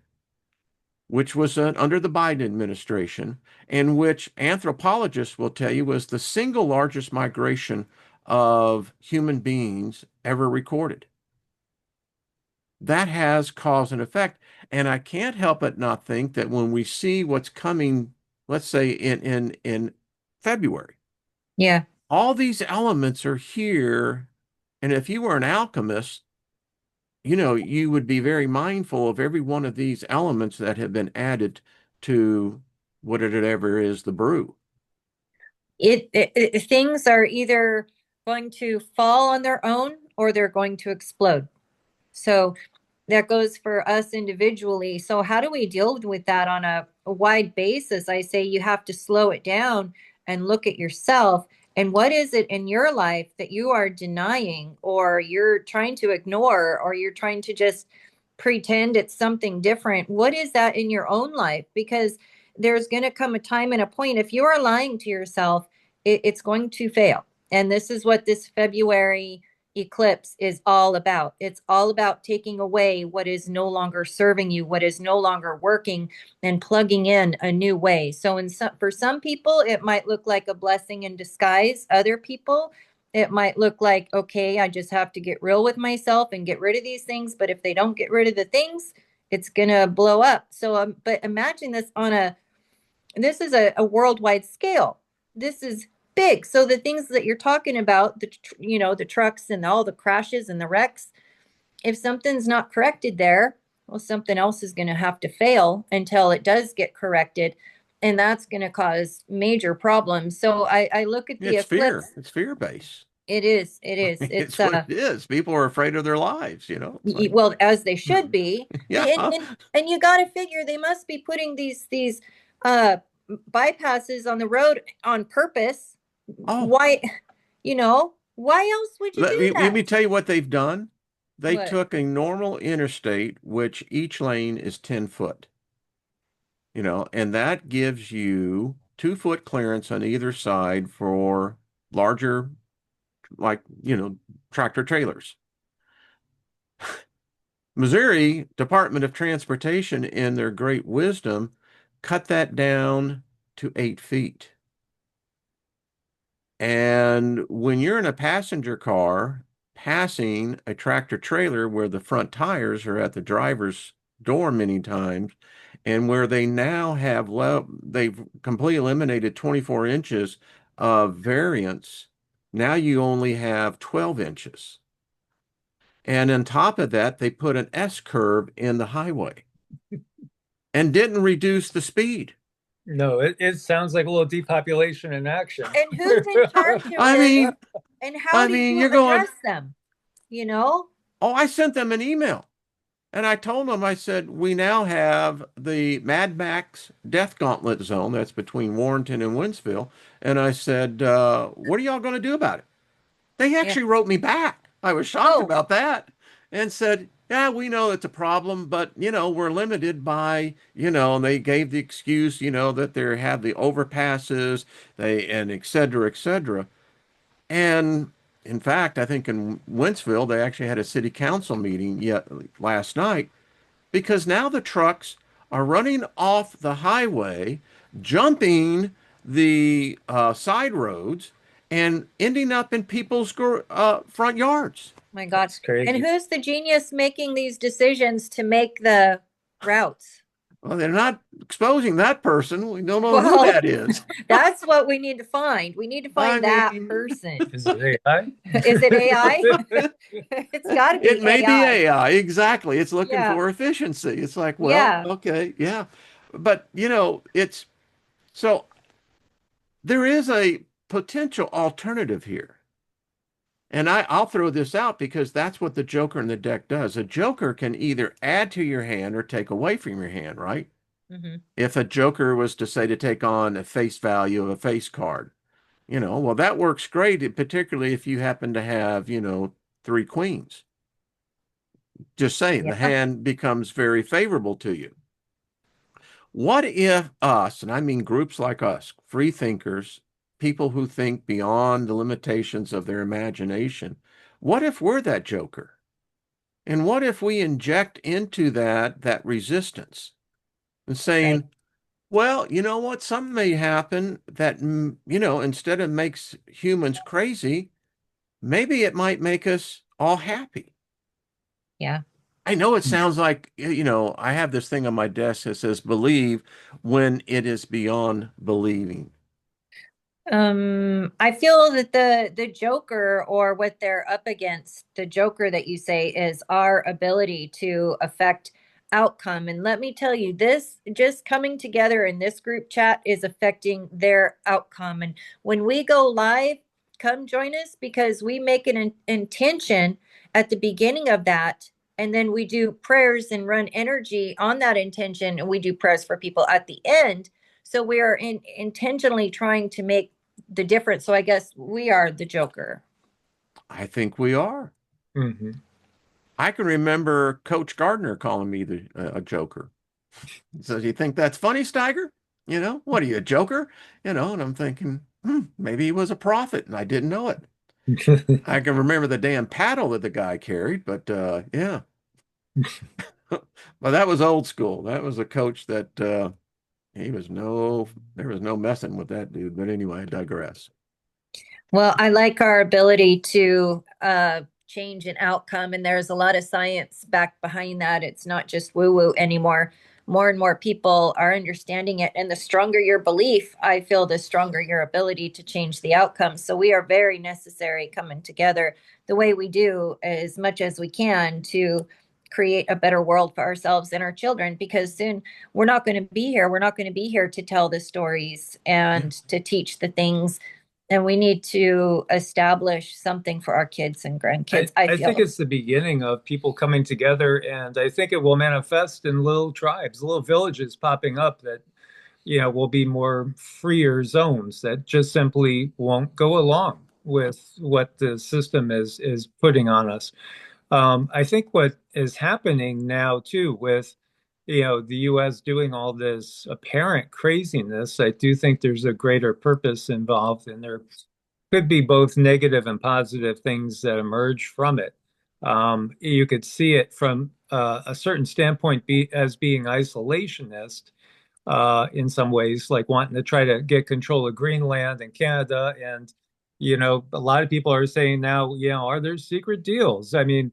which was under the Biden administration, and which anthropologists will tell you was the single largest migration of human beings ever recorded. That has cause and effect. And I can't help but not think that when we see what's coming, let's say in February, Yeah. all these elements are here. And if you were an alchemist, you would be very mindful of every one of these elements that have been added to whatever it is, the brew. Things are either going to fall on their own or they're going to explode. So that goes for us individually. So how do we deal with that on a wide basis? I say you have to slow it down and look at yourself. And what is it in your life that you are denying or you're trying to ignore or you're trying to just pretend it's something different? What is that in your own life? Because there's going to come a time and a point, if you are lying to yourself, it's going to fail. And this is what this February eclipse is all about. It's all about taking away what is no longer serving you, what is no longer working, and plugging in a new way. So for some people, it might look like a blessing in disguise. Other people, it might look like, okay, I just have to get real with myself and get rid of these things. But if they don't get rid of the things, it's gonna blow up. So, but imagine this is a worldwide scale. This is big. So the things that you're talking about, the trucks and all the crashes and the wrecks, if something's not corrected there, well, something else is going to have to fail until it does get corrected. And that's going to cause major problems. So I look at the It's fear. eclipse. It's fear based. It is. It is. It's what it is. People are afraid of their lives, It's like, Well, as they should be. yeah. And you got to figure they must be putting these uh bypasses on the road on purpose. Oh, Why, why else would you do let that? me tell you what they've done. They What? took a normal interstate, which each lane is 10 foot, and that gives you 2 foot clearance on either side for larger, like, tractor trailers. Missouri Department of Transportation, in their great wisdom, cut that down to 8 feet. And when you're in a passenger car passing a tractor trailer where the front tires are at the driver's door many times, and where they now have they've completely eliminated 24 inches of variance. Now you only have 12 inches. And on top of that, they put an S curve in the highway and didn't reduce the speed. No, it sounds like a little depopulation in action. And who's in charge of I this? mean, And how did you you're going, address them? You know? oh, I sent them an email and I told them, I said, we now have the Mad Max Death Gauntlet zone that's between Warrenton and Winsville. And I said, what are y'all going to do about it? They Yeah. actually wrote me back. I was shocked Oh, about that and said, yeah, we know it's a problem, but, we're limited by, and they gave the excuse, that they have the overpasses, and et cetera, et cetera. And in fact, I think in Wentzville, they actually had a city council meeting yet last night because now the trucks are running off the highway, jumping the side roads, and ending up in people's front yards. my God. That's And crazy. who's the genius making these decisions to make the routes? Well, they're not exposing that person. We don't know who Well, that is. that's what we need to find. We need to I find that mean, person. Is it AI? Is it AI? It's got to it be may be AI. AI. Exactly. It's looking Yeah. for efficiency. It's like, well, Yeah. okay, yeah. But, it's so there is a potential alternative here. And I'll throw this out because that's what the Joker in the deck does. A Joker can either add to your hand or take away from your hand, right? Hmm. If a Joker was to say to take on a face value of a face card, well, that works great, particularly if you happen to have, 3 queens. Just saying, the Yeah. hand becomes very favorable to you. What if us, and I mean groups like us, free thinkers, people who think beyond the limitations of their imagination, what if we're that joker? And what if we inject into that resistance and Right. saying, well, you know what? Something may happen that, instead of makes humans crazy, maybe it might make us all happy. Yeah. I know it sounds like, I have this thing on my desk that says believe when it is beyond believing. I feel that the Joker or what they're up against, the Joker that you say is our ability to affect outcome. And let me tell you, this just coming together in this group chat is affecting their outcome. And when we go live, come join us, because we make an intention at the beginning of that. And then we do prayers and run energy on that intention. And we do prayers for people at the end. So we are intentionally trying to make the difference. So I guess we are the Joker. I think we are. Hmm. I can remember Coach Gardner calling me a joker. He says, "You think that's funny, Steiger? What are you, a joker?" And I'm thinking, maybe he was a prophet and I didn't know it. I can remember the damn paddle that the guy carried, but yeah. Well, that was old school. That was a coach that there was no messing with that dude. But anyway, I digress. Well, I like our ability to change an outcome, and there's a lot of science back behind that. It's not just woo woo anymore. More and more people are understanding it. And the stronger your belief, I feel the stronger your ability to change the outcome. So we are very necessary coming together the way we do as much as we can to create a better world for ourselves and our children, because soon we're not going to be here. We're not going to be here to tell the stories Yeah. and to teach the things, and we need to establish something for our kids and grandkids, I I think feel. it's the beginning of people coming together, and I think it will manifest in little tribes, little villages popping up that, will be more freer zones that just simply won't go along with what the system is putting on us. I think what is happening now too with, the U.S. doing all this apparent craziness, I do think there's a greater purpose involved, and there could be both negative and positive things that emerge from it. You could see it from a certain standpoint as being isolationist in some ways, like wanting to try to get control of Greenland and Canada. And, a lot of people are saying now, are there secret deals? I mean,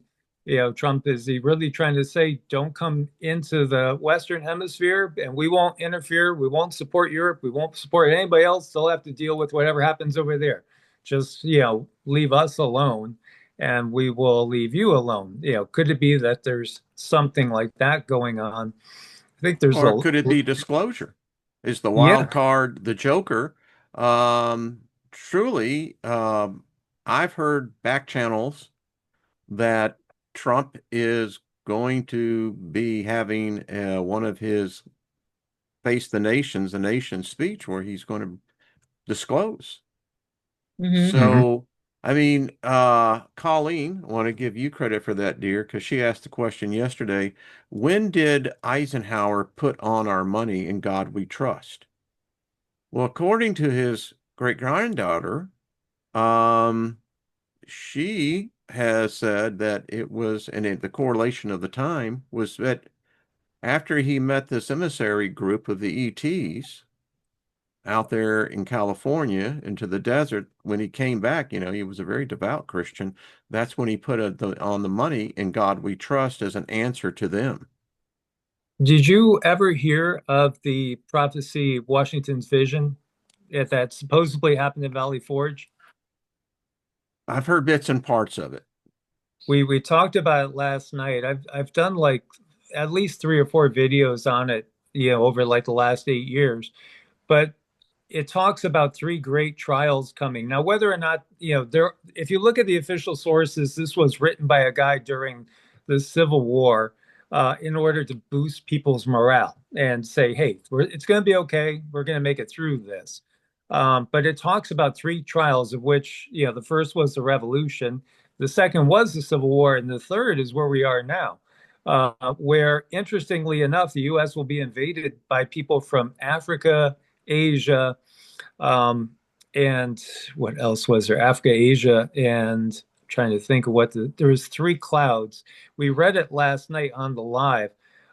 Trump, is he really trying to say, don't come into the Western Hemisphere and we won't interfere? We won't support Europe. We won't support anybody else. They'll have to deal with whatever happens over there. Just, leave us alone and we will leave you alone. Could it be that there's something like that going on? I think there's Or a, could it be disclosure? Is the wild yeah. card the Joker? Truly, I've heard back channels that Trump is going to be having one of his Face the Nation speech where he's going to disclose. Mm-hmm. Mhm. So, I mean, Colleen, I want to give you credit for that, dear, because she asked the question yesterday, when did Eisenhower put on our money in God we trust? Well, according to his great granddaughter, um, she has said that it was, and the correlation of the time was that after he met this emissary group of the ETs out there in California into the desert, when he came back, he was a very devout Christian. That's when he put on the money in God we trust as an answer to them. Did you ever hear of the prophecy Washington's vision that supposedly happened in Valley Forge? I've heard bits and parts of it. We talked about it last night. I've done like at least 3 or 4 videos on it, over like the last 8 years. But it talks about 3 great trials coming. Now, whether or not, if you look at the official sources, this was written by a guy during the Civil War in order to boost people's morale and say, hey, it's going to be okay. We're going to make it through this. But it talks about 3 trials, of which, the first was the Revolution, the second was the Civil War, and the third is where we are now. Where, interestingly enough, the U.S. will be invaded by people from Africa, Asia, um, and what else was there? Africa, Asia, and I'm trying to think of there was 3 clouds. We read it last night on the live,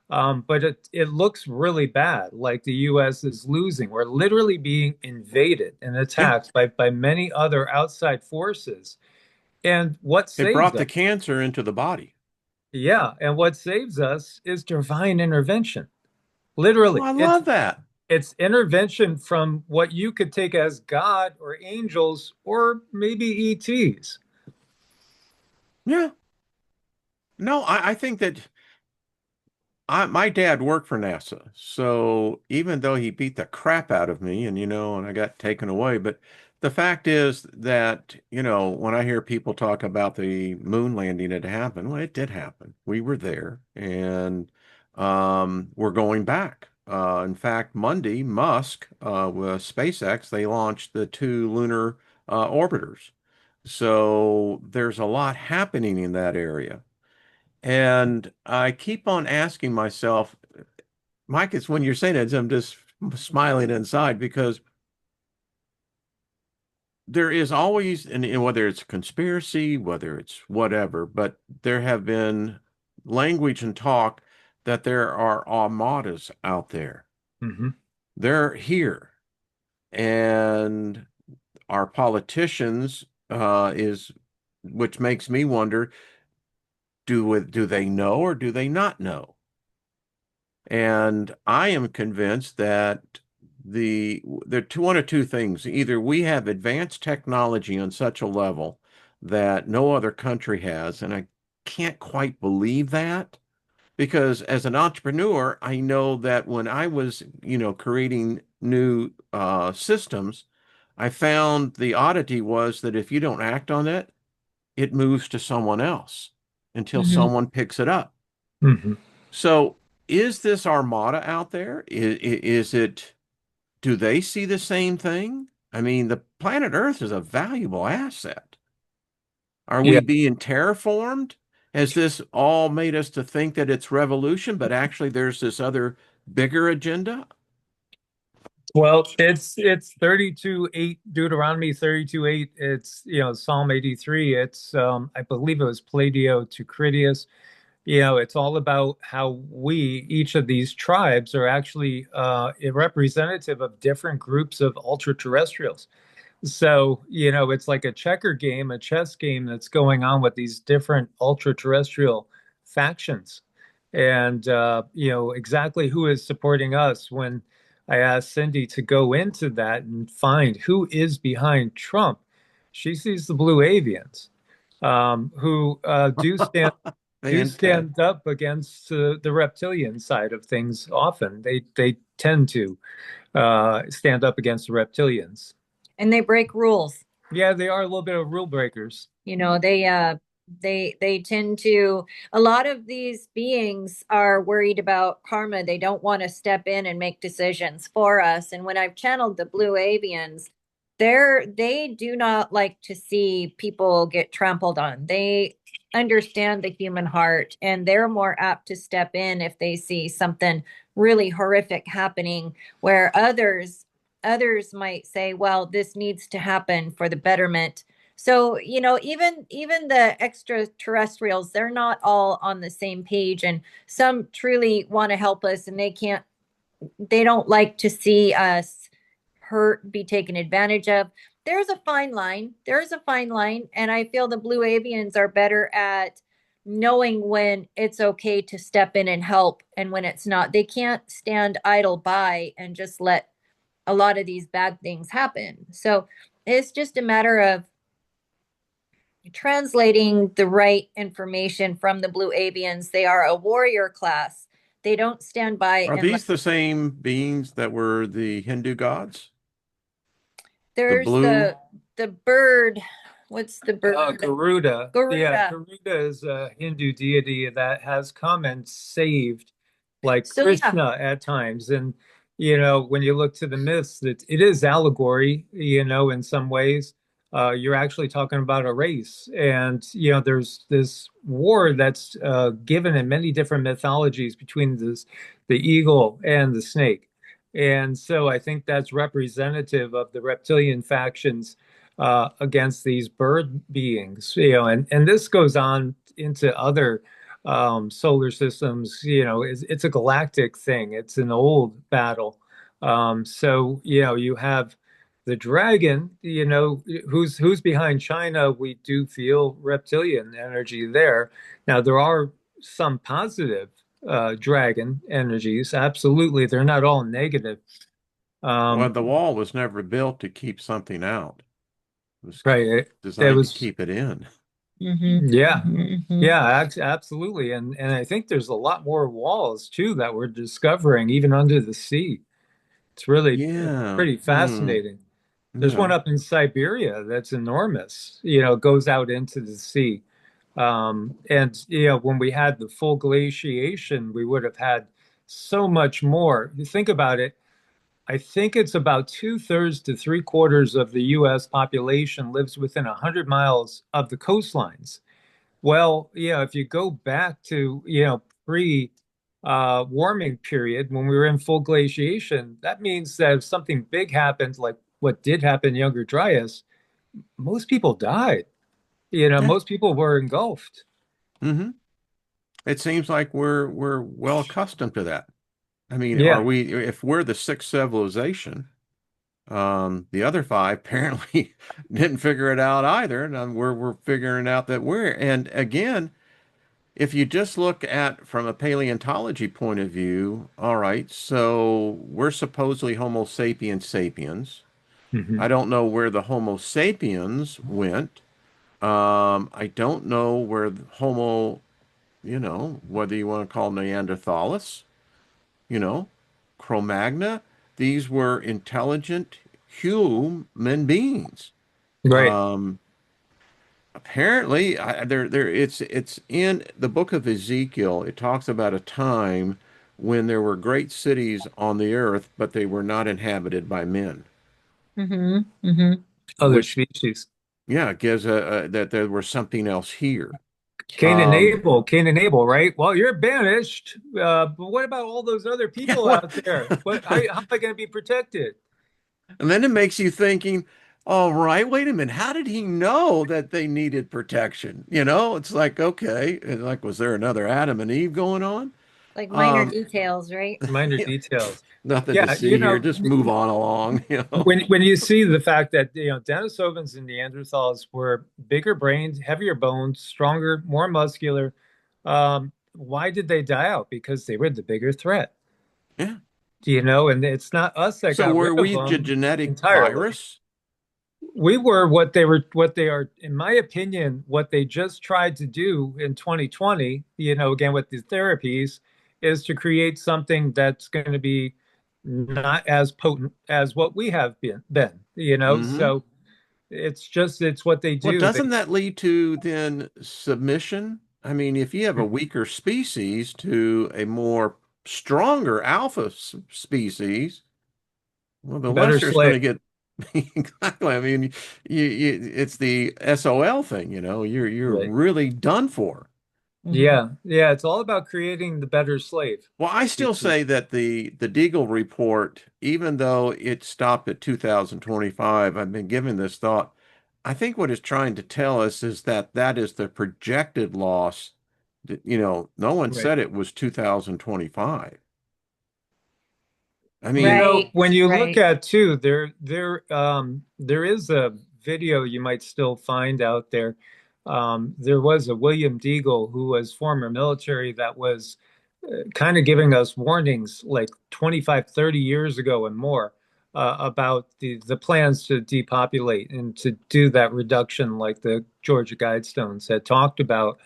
but it looks really bad. Like the U.S. is losing. We're literally being invaded and Yeah, attacked by many other outside forces. And what it saves brought us? the cancer into the body. Yeah, and what saves us is divine intervention. Oh, Literally, I it's love that. it's intervention from what you could take as God or angels or maybe ETs. Yeah. No, I think that my dad worked for NASA, so even though he beat the crap out of me, and and I got taken away, but the fact is that when I hear people talk about the moon landing that happened, well, it did happen. We were there, and we're going back. In fact, Monday, Musk with SpaceX, they launched the two lunar orbiters. So there's a lot happening in that area. And I keep on asking myself, Mike, it's when you're saying it, I'm just smiling inside because there is always, and whether it's conspiracy, whether it's whatever, but there have been language and talk that there are armadas out there. Hmm. They're here. And our politicians which makes me wonder, do they know or do they not know? And I am convinced that there are one of two things. Either we have advanced technology on such a level that no other country has, and I can't quite believe that because as an entrepreneur, I know that when I was, creating new systems, I found the oddity was that if you don't act on it, it moves to someone else until Mhm. someone picks it up. Hmm. So is this armada out there? Is it, do they see the same thing? I mean, the planet Earth is a valuable asset. Are we Yeah. being terraformed? Has this all made us to think that it's revolution, but actually there's this other bigger agenda? Well, it's 32:8, Deuteronomy 32:8. It's, Psalm 83. It's I believe it was Pladio to Critias. It's all about how each of these tribes are actually a representative of different groups of ultra terrestrials. So, it's like a checker game, a chess game that's going on with these different ultra terrestrial factions. And, exactly who is supporting us when I asked Cindy to go into that and find who is behind Trump. She sees the blue avians, who do Fantastic. stand up against the reptilian side of things often. They tend to stand up against the reptilians. And they break rules. Yeah, they are a little bit of rule breakers. You know, they tend to, a lot of these beings are worried about karma. They don't want to step in and make decisions for us. And when I've channeled the blue avians, they do not like to see people get trampled on. They understand the human heart, and they're more apt to step in if they see something really horrific happening where others might say, well, this needs to happen for the betterment. So, even the extraterrestrials, they're not all on the same page, and some truly want to help us, and they don't like to see us hurt, be taken advantage of. There's a fine line. There's a fine line, and I feel the blue avians are better at knowing when it's okay to step in and help and when it's not. They can't stand idle by and just let a lot of these bad things happen. So, it's just a matter of translating the right information from the blue avians. They are a warrior class. They don't stand by Are and let. these the same beings that were the Hindu gods? The There's blue? the bird. What's the bird? Garuda. Yeah, Garuda. Garuda is a Hindu deity that has come and saved like So yeah, Krishna at times. And, when you look to the myths, it is allegory, in some ways. You're actually talking about a race. And, there's this war that's given in many different mythologies between the eagle and the snake. And so I think that's representative of the reptilian factions against these bird beings, and this goes on into other solar systems. It's a galactic thing. It's an old battle. So you have the dragon. Who's behind China. We do feel reptilian energy there. Now there are some positive dragon energies. Absolutely, they're not all negative. Well, Um, the wall was never built to keep something out. It was right. It designed to was keep it in. Yeah. Mm-hmm. Yeah, absolutely. And I think there's a lot more walls too that we're discovering even under the sea. It's really Yeah. pretty Hmm. fascinating. There's one Yeah. up in Siberia that's enormous, goes out into the sea. And when we had the full glaciation, we would have had so much more. You think about it, I think it's about two-thirds to three-quarters of the US population lives within 100 miles of the coastlines. Well, if you go back to, pre warming period when we were in full glaciation, that means that if something big happened, like what did happen in Younger Dryas, most people died. Yeah. Most people were engulfed. Hmm. It seems like we're well accustomed to that. I mean, are Yeah, we, if we're the sixth civilization, the other five apparently didn't figure it out either. And we're figuring out that and again, if you just look at from a paleontology point of view, all right, so we're supposedly Homo sapiens sapiens. hmm I don't know where the Homo sapiens went. I don't know where the Homo, whether you want to call Neanderthalis, you know, Cro-Magnon, these were intelligent human beings. right. Um, apparently, it's in the book of Ezekiel. It talks about a time when there were great cities on the earth, but they were not inhabited by men, Mm-hmm. Mm-hmm. Other which, species. yeah, gives that there was something else here. Um, Cain and Abel, right? Well, you're banished, but what about all those other yeah, people what? out there? How am I going to be protected? And then it makes you thinking, all right, wait a minute, how did he know that they needed protection? It's like, okay, and like, was there another Adam and Eve going on? Like minor Um, details, right? Minor details. nothing to Yeah, see here. Just move on along, when you see the fact that Denisovans and Neanderthals were bigger brained, heavier bones, stronger, more muscular, why did they die out? Because they were the bigger threat. Yeah. And it's not us that So got rid were of we the them genetic entirely. virus? We were what they are, in my opinion, what they just tried to do in 2020, again with these therapies, is to create something that's going to be not as potent as what we have been. Hmm. So it's what they Well, do. doesn't that lead to then submission? I mean, if you have a weaker species to a more stronger alpha species, well, the Better lesser is going slave. to get exactly. I mean, it's the SOL thing, you're Right. really done for. Mm-hmm. Yeah, it's all about creating the better slave Well, I still species. say that the Deagle report, even though it stopped at 2025, I've been giving this thought. I think what it's trying to tell us is that that is the projected loss. No one Right. said it was 2025. I mean, Right, When you look right. at too, there is a video you might still find out there. There was a William Deagle who was former military that was kind of giving us warnings like 25, 30 years ago and more about the plans to depopulate and to do that reduction like the Georgia Guidestones had talked about.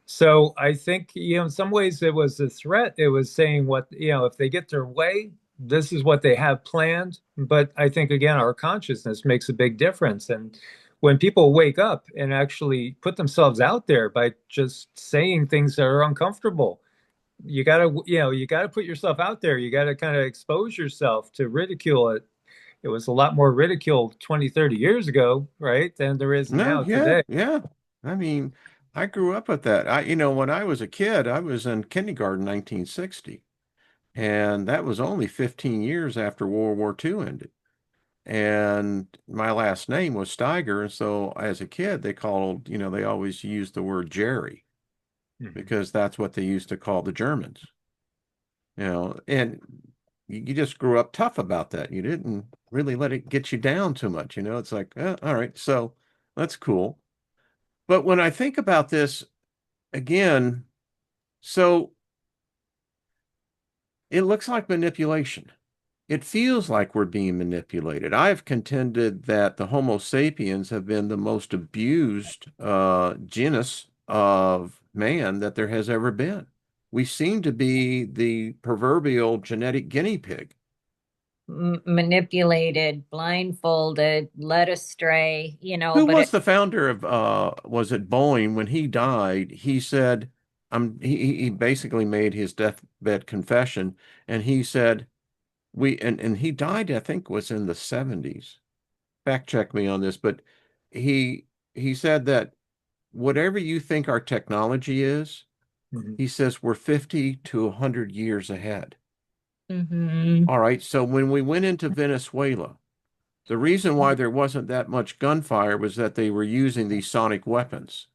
So I think, in some ways it was a threat. It was saying if they get their way, this is what they have planned. But I think, again, our consciousness makes a big difference. And when people wake up and actually put themselves out there by just saying things that are uncomfortable, you gotta put yourself out there. You gotta kind of expose yourself to ridicule. It was a lot more ridicule 20, 30 years ago, right, than there is no, now yeah, today. yeah. I mean, I grew up with that. When I was a kid, I was in kindergarten 1960, and that was only 15 years after World War II ended. And my last name was Steiger. And so as a kid, they always used the word Jerry Mhm. because that's what they used to call the Germans, and you just grew up tough about that. You didn't really let it get you down too much. It's like, all right, so that's cool. But when I think about this again, so it looks like manipulation. it feels like we're being manipulated. I've contended that the Homo sapiens have been the most abused genus of man that there has ever been. We seem to be the proverbial genetic guinea pig. Manipulated, blindfolded, led astray, Who but was the founder of was it Boeing when he died? He said, he basically made his deathbed confession, and he said, and he died, I think, was in the 70s. Fact check me on this, but he he said that whatever you think our technology is, Mhm. he says we're 50 to 100 years ahead. Mhm. All right, so when we went into Venezuela, the reason why there wasn't that much gunfire was that they were using these sonic weapons,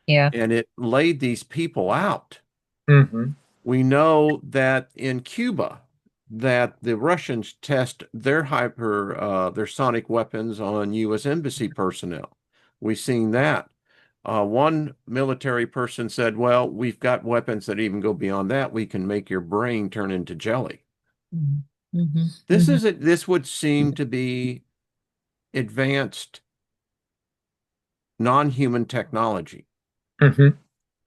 Yeah. and it laid these people out. Mhm. We know that in Cuba, that the Russians test their sonic weapons on U.S. embassy personnel. We've seen that. One military person said, "Well, we've got weapons that even go beyond that. We can make your brain turn into jelly." Mhm. Mhm. This Mhm. is it. This would seem to be advanced non-human technology. Mhm.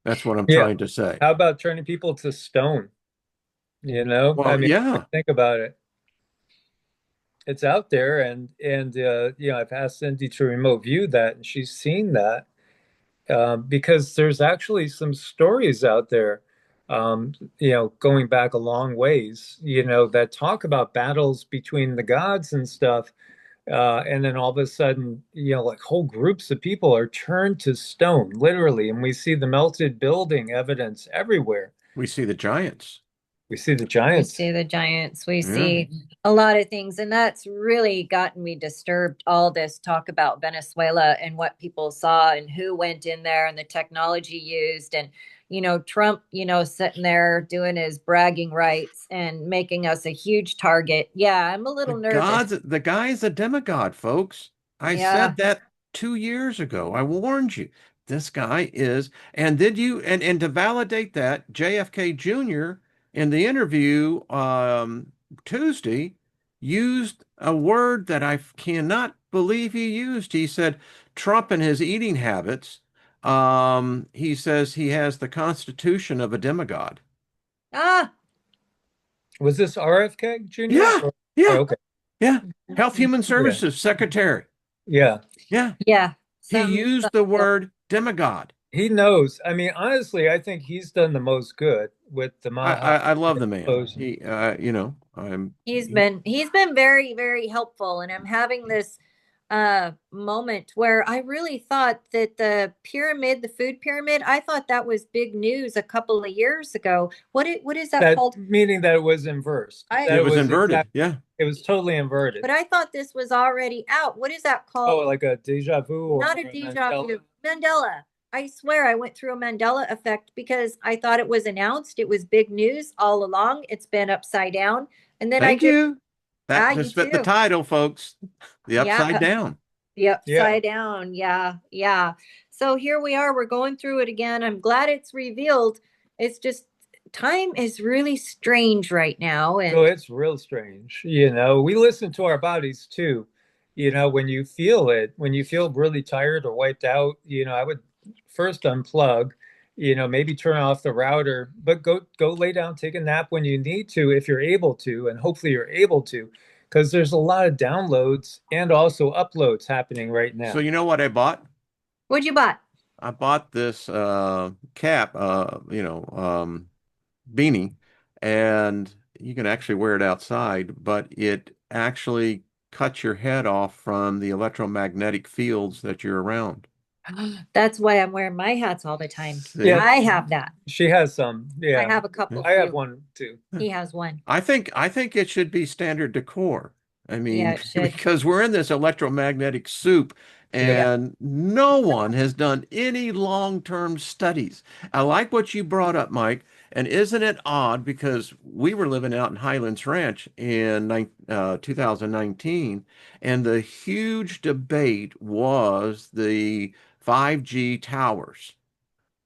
That's what I'm Yeah. trying to say. How about turning people to stone? I Well, mean, yeah, think about it. It's out there, and I've asked Cindy to remote view that, and she's seen that. Because there's actually some stories out there, going back a long ways, that talk about battles between the gods and stuff. And then all of a sudden, like whole groups of people are turned to stone, literally. And we see the melted building evidence everywhere. we see the giants. We see the We giants. see the giants. We Yeah, see a lot of things. And that's really gotten me disturbed. All this talk about Venezuela and what people saw and who went in there and the technology used. And, Trump, sitting there doing his bragging rights and making us a huge target. Yeah, I'm a little nervous. the guy is a demigod, folks. I Yeah. said that 2 years ago. I warned you. This guy is, and did you, and to validate that, JFK Jr. in the interview Tuesday used a word that I cannot believe he used. He said Trump and his eating habits. He says he has the constitution of a demigod. Ah. Was this RFK Jr.? Yeah, Oh, yeah, okay. yeah. Health Human Yeah. Services Secretary. Yeah. Yeah, Yeah. he Some, used the word demigod. He knows. I mean, honestly, I think he's done the most good with the Maha I love the man. explosion. he's been very, very helpful. And I'm having this moment where I really thought that the food pyramid, I thought that was big news a couple of years ago. What is that That called? meaning that it was inversed. I It That it was was inverted. exact. Yeah. It was totally inverted. but I thought this was already out. What is that Oh, called? like a deja vu or Not a a deja Mandela. vu. Mandela. I swear I went through a Mandela effect because I thought it was announced. It was big news all along. It's been upside down. And then I Thank just, you. That you just fit the too. title, folks. The upside Yeah. down. The Yeah. upside down. Yeah. Yeah. So here we are. We're going through it again. I'm glad it's revealed. It's just time is really strange right now. So And it's real strange. We listen to our bodies too. When you feel it, when you feel really tired or wiped out, I would first unplug, maybe turn off the router, but go lay down, take a nap when you need to, if you're able to, and hopefully you're able to, because there's a lot of downloads and also uploads happening right So now. you know what I bought? what'd you buy? I bought this cap, beanie, and you can actually wear it outside, but it actually cuts your head off from the electromagnetic fields that you're around. That's why I'm wearing my hats all the time. Yeah, See? I have that. she has some. I Yeah, have a couple I have too. one too. He has one. I think it should be standard decor. I Yeah, mean, it should. because we're in this electromagnetic soup Yeah. Yeah. and no one has done any long-term studies. I like what you brought up, Mike. And isn't it odd because we were living out in Highlands Ranch in 2019, and the huge debate was the 5G towers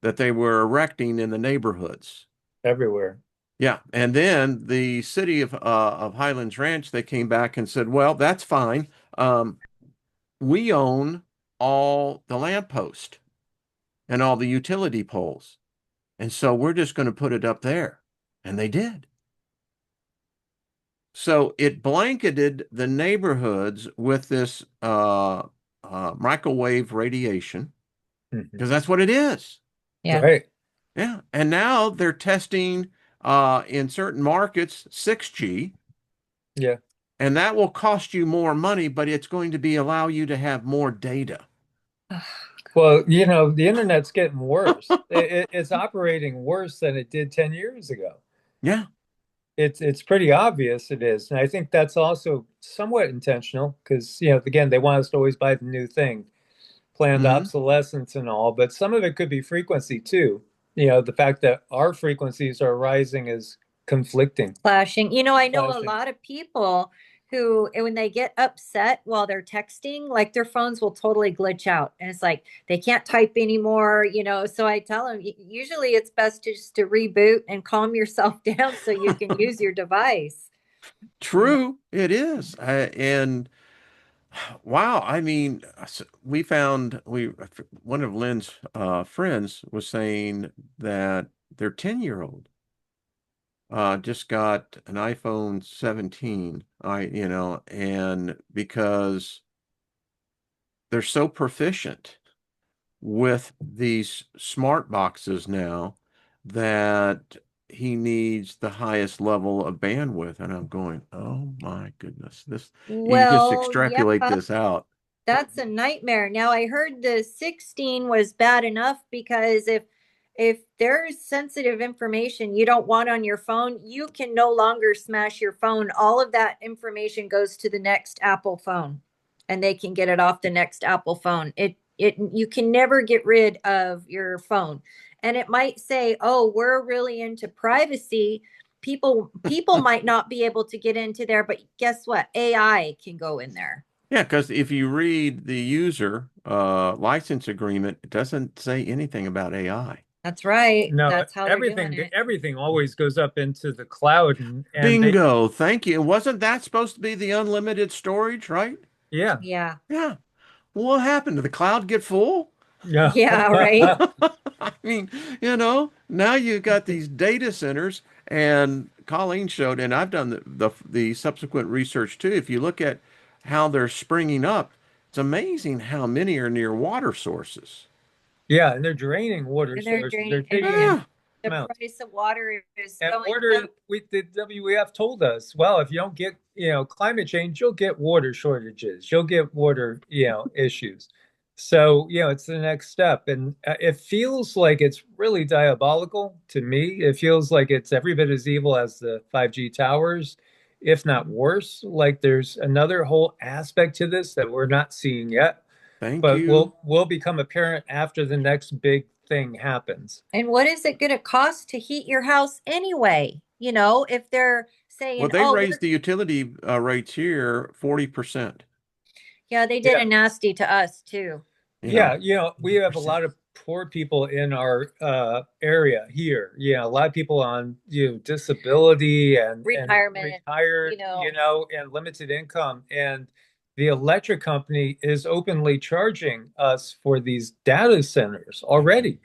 that they were erecting in the neighborhoods. Everywhere. Yeah, and then the city of Highlands Ranch, they came back and said, "Well, that's fine. Um, we own all the lamppost and all the utility poles, and so we're just going to put it up there." And they did. So it blanketed the neighborhoods with this microwave radiation Mhm. because that's what it is. Yeah. Right. Yeah, and now they're testing in certain markets 6G. Yeah. And that will cost you more money, but it's going to be allow you to have more data. Well, the internet's getting worse. It's operating worse than it did 10 years ago. Yeah. It's pretty obvious it is. And I think that's also somewhat intentional because, again, they want us to always buy the new thing, planned Hmm. obsolescence and all, but some of it could be frequency too. The fact that our frequencies are rising is conflicting, Flashing. I know a flashing. lot of people who, when they get upset while they're texting, like their phones will totally glitch out. And it's like they can't type anymore. So I tell them, usually it's best just to reboot and calm yourself down so you can use your device. True, it is. And wow, I mean, we found we one of Lynn's friends was saying that their 10-year-old just got an iPhone 17. And because they're so proficient with these smart boxes now that he needs the highest level of bandwidth. And I'm going, oh my goodness, you just Well, yeah. extrapolate this out. That's a nightmare. Now I heard the 16 was bad enough because if there's sensitive information you don't want on your phone, you can no longer smash your phone. All of that information goes to the next Apple phone and they can get it off the next Apple phone. It you can never get rid of your phone. And it might say, "Oh, we're really into privacy." People might not be able to get into there, but guess what? AI can go in there. Yeah, because if you read the user license agreement, it doesn't say anything about AI. That's right. No, That's how they're doing everything it. everything always goes up into the cloud and they Bingo. Thank you. And wasn't that supposed to be the unlimited storage, right? yeah. Yeah. Yeah. Well, what happened? Did the cloud get full? Yeah. Yeah, right. I mean, now you've got these data centers, and Colleen showed, and I've done the subsequent research too. If you look at how they're springing up, it's amazing how many are near water sources. Yeah, and they're draining water And they're sources. drain They're taking in and Yeah, the amounts. price of water is And going water, up. the WEF told us, well, if you don't get, climate change, you'll get water shortages. You'll get water, issues. So, it's the next step. And it feels like it's really diabolical to me. It feels like it's every bit as evil as the 5G towers, if not worse. Like there's another whole aspect to this that we're not seeing yet, thank but you. will become apparent after the next big thing happens. And what is it going to cost to heat your house anyway? If they're Well, saying, they "Oh, raised the utility rates here 40%. yeah, they did Yeah. a nasty to us too." You Yeah, know, we have a 40%. lot of poor people in our area here. Yeah, a lot of people on disability and Retirement, retired, you know. and limited income. And the electric company is openly charging us for these data centers already.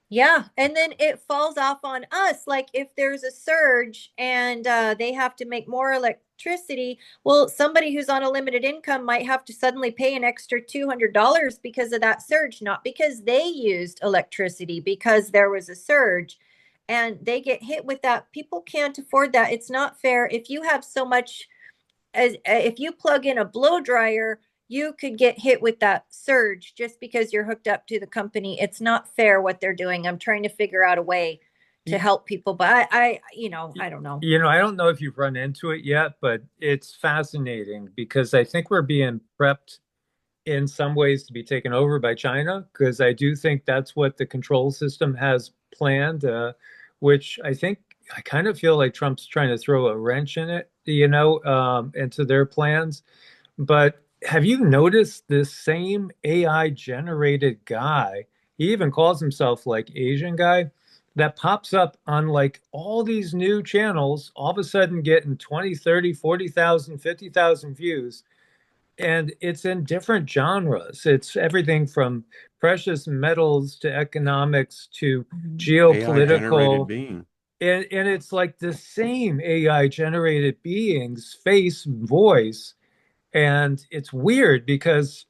Yeah, and then it falls off on us. Like if there's a surge and they have to make more electricity, well, somebody who's on a limited income might have to suddenly pay an extra $200 because of that surge, not because they used electricity, because there was a surge and they get hit with that. People can't afford that. It's not fair. If you have so much, as if you plug in a blow dryer, you could get hit with that surge just because you're hooked up to the company. It's not fair what they're doing. I'm trying to figure out a way to Y- help people, but I don't know. I don't know if you've run into it yet, but it's fascinating because I think we're being prepped in some ways to be taken over by China, because I do think that's what the control system has planned, which I kind of feel like Trump's trying to throw a wrench in it, into their plans. But have you noticed this same AI generated guy? He even calls himself like Asian guy. that pops up on like all these new channels, all of a sudden getting 20, 30, 40,000, 50,000 views. And it's in different genres. It's everything from precious metals to economics to AI generated geopolitical. being. And it's like the same AI generated beings, face, voice. And it's weird because,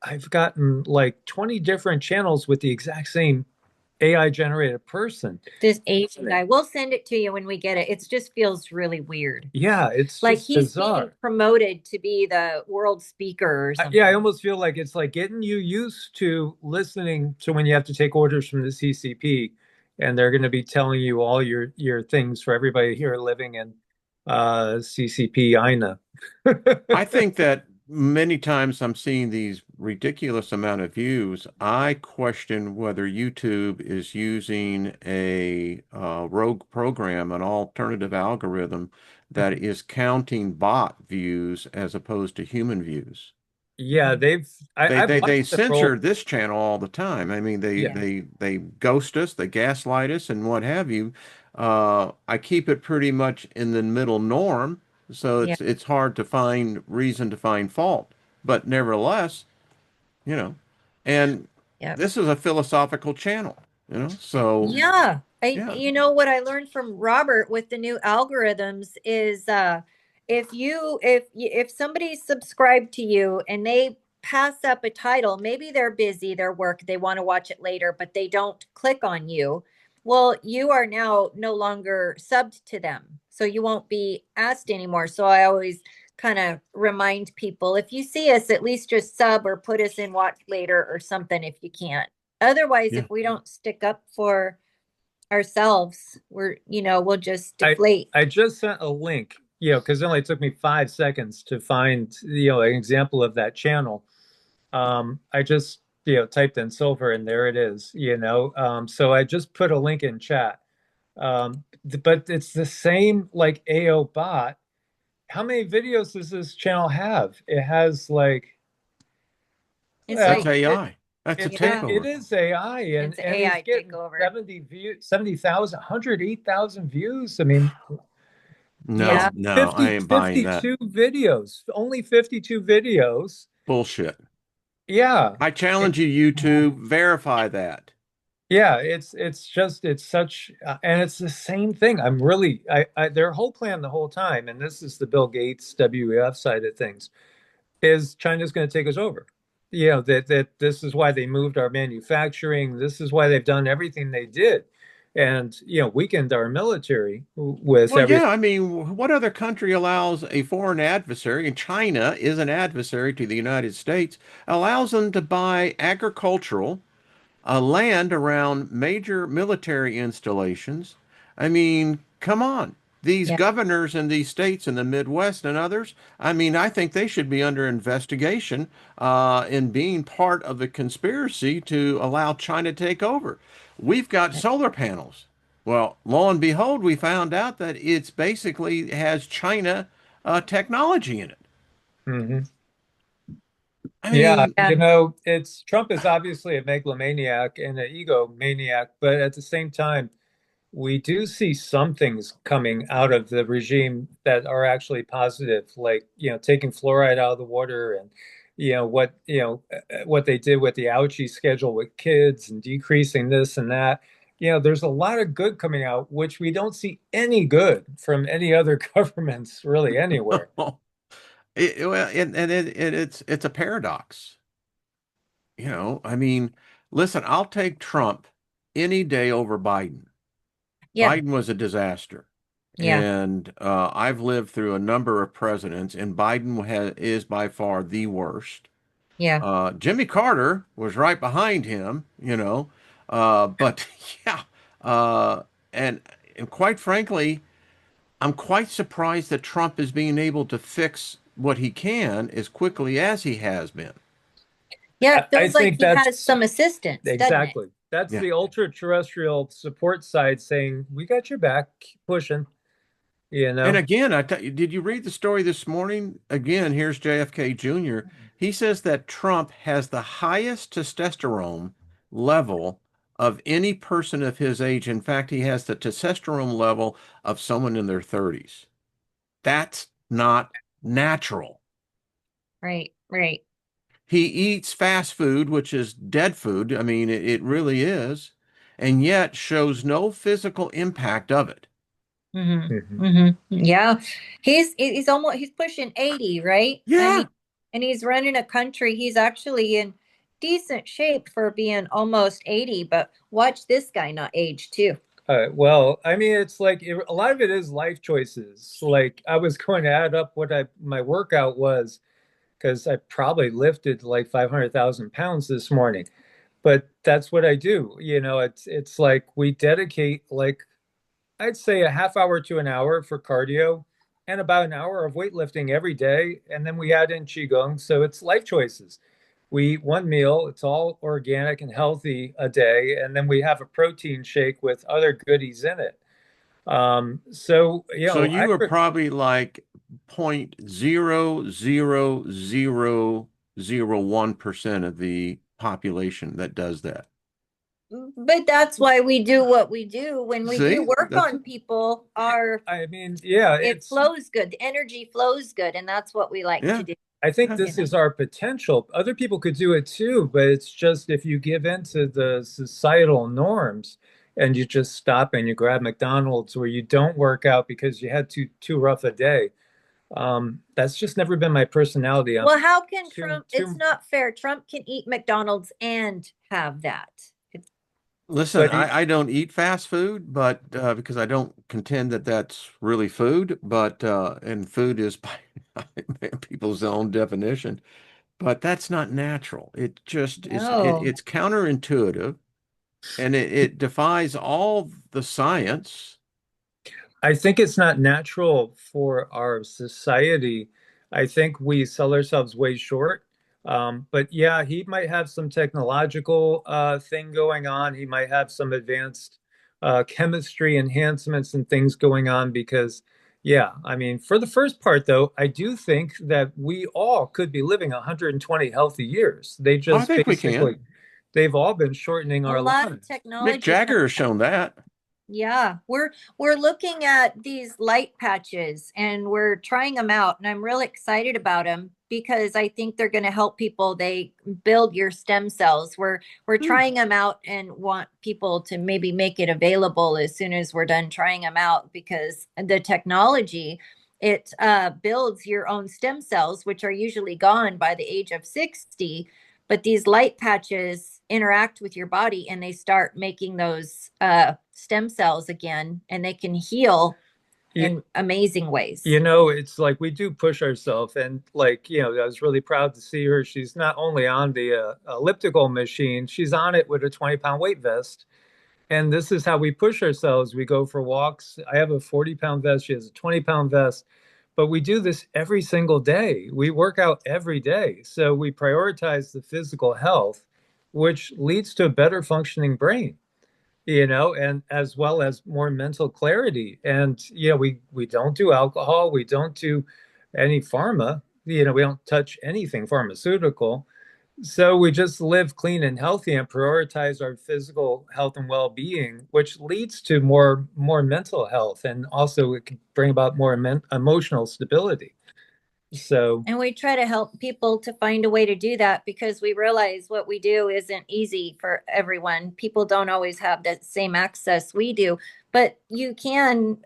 I've gotten like 20 different channels with the exact same AI generated person. This Asian guy. We'll send it to you when we get it. It just feels really weird. Yeah, it's Like just he's being bizarre. promoted to be the world speaker or Yeah, I something. almost feel like it's like getting you used to listening to when you have to take orders from the CCP, and they're going to be telling you all your things for everybody here living in CCP INA. I think that many times I'm seeing these ridiculous amount of views. I question whether YouTube is using a rogue program, an alternative algorithm that is counting bot views as opposed to human views. Yeah, They I've they watched they the role. censor this channel all the time. I mean, they Yeah. they they ghost us, they gaslight us, and what have you. I keep it pretty much in the middle norm, so Yeah. it's hard to find reason to find fault. But nevertheless, you know, and Yep. this is a philosophical channel, so Yeah. yeah. You know what I learned from Robert with the new algorithms is if somebody's subscribed to you and they pass up a title, maybe they're busy, their work, they want to watch it later, but they don't click on you. Well, you are now no longer subbed to them. So you won't be asked anymore. So I always kind of remind people if you see us, at least just sub or put us in watch later or something if you can't. Otherwise, Yeah. if we don't stick up for ourselves, we'll just I deflate. I just sent a link, because it only took me 5 seconds to find, an example of that channel. I just, typed in silver and there it is, So I just put a link in chat. But it's the same like AO bot. How many videos does this channel have? It has like, It's That's well, like, AI. That's a yeah, it takeover. is AI, and it's an he's AI getting takeover. 70 views, 70,000, 108,000 views. I mean, it's Yeah. No, no, I 50, ain't buying that 52 videos, only 52 videos. bullshit. Yeah. I It- challenge you, YouTube, verify that. yeah, it's just it's such and it's the same thing. I'm really their whole plan the whole time, and this is the Bill Gates WEF side of things, is China's going to take us over. That this is why they moved our manufacturing. This is why they've done everything they did, and weakened our military with Well, everything. yeah, I mean, what other country allows a foreign adversary, and China is an adversary to the United States, allows them to buy agricultural land around major military installations? I mean, come on. These Yeah. governors in these states in the Midwest and others, I mean, I think they should be under investigation in being part of the conspiracy to allow China to take over. We've got solar panels. Well, lo and behold, we found out that it's basically has China technology in it. Mhm. I Yeah, mean, Yeah. it's Trump is obviously a megalomaniac and an egomaniac, but at the same time, we do see some things coming out of the regime that are actually positive, like, taking fluoride out of the water and, what they did with the ouchie schedule with kids and decreasing this and that. There's a lot of good coming out, which we don't see any good from any other governments really anywhere. well, it's a paradox. I mean, listen, I'll take Trump any day over Biden. Yeah. Biden was a disaster. Yeah. And I've lived through a number of presidents, and is by far the worst. Yeah. Jimmy Carter was right behind him, but yeah, uh, and and quite frankly, I'm quite surprised that Trump is being able to fix what he can as quickly as he has been. Yeah. I It I feels like think he has that's some assistance, doesn't it? exactly. That's Yeah. the ultra terrestrial support side saying, we got your back, keep pushing, you And know? again, did you read the story this morning? Again, here's JFK Jr. He says that Trump has the highest testosterone level of any person of his age. In fact, he has the testosterone level of someone in their 30s. That's not natural. Right, right. He eats fast food, which is dead food. I mean, it really is, and yet shows no physical impact of it. Mm-hmm. Mm-hmm. Yeah. He's pushing 80, right? I Yeah. mean, and he's running a country. He's actually in decent shape for being almost 80, but watch this guy not age too. Well, I mean, it's like a lot of it is life choices. Like I was going to add up what my workout was because I probably lifted like 500,000 pounds this morning. But that's what I do. It's like we dedicate like I'd say a half hour to an hour for cardio and about an hour of weightlifting every day. And then we add in Qigong. So it's life choices. We eat one meal, it's all organic and healthy a day. And then we have a protein shake with other goodies in it. So you are probably like 0.00001% of the population that does that. But that's why we do what we do. When we do See, work that's on people, our I mean, yeah, it flows good. The energy flows good, and that's what we like to yeah. do. I think Yeah. this is our potential. Other people could do it too, but it's just if you give in to the societal norms and you just stop and you grab McDonald's or you don't work out because you had too rough a day. That's just never been my personality. Well, how can Too Trump? It's too, not fair. Trump can eat McDonald's and have that. It's, Listen, but I don't eat fast food, but because I don't contend that that's really food, but and food is by people's own definition, but that's not natural. It just is, no. it's counterintuitive and it defies all the science. I think it's not natural for our society. I think we sell ourselves way short. But yeah, he might have some technological thing going on. He might have some advanced chemistry enhancements and things going on because, yeah, I mean, for the first part, though, I do think that we all could be living 120 healthy years. I think we can. They've all been shortening A our lot of lives. Mick technology. Jagger has shown that. Yeah, we're looking at these light patches and we're trying them out, and I'm really excited about them because I think they're going to help people. They build your stem cells. We're Hmm. trying them out and want people to maybe make it available as soon as we're done trying them out because the technology it builds your own stem cells, which are usually gone by the age of 60, but these light patches interact with your body and they start making those stem cells again, and they can heal in amazing ways. It's like we do push ourselves, and like, I was really proud to see her. She's not only on the elliptical machine, she's on it with a 20-pound weight vest. And this is how we push ourselves. We go for walks. I have a 40-pound vest. She has a 20-pound vest. But we do this every single day. We work out every day. So we prioritize the physical health, which leads to a better functioning brain, and as well as more mental clarity. And we don't do alcohol, we don't do any pharma, we don't touch anything pharmaceutical. So we just live clean and healthy and prioritize our physical health and well-being, which leads to more mental health, and also it can bring about more emotional stability. So And we try to help people to find a way to do that because we realize what we do isn't easy for everyone. People don't always have that same access we do, but you can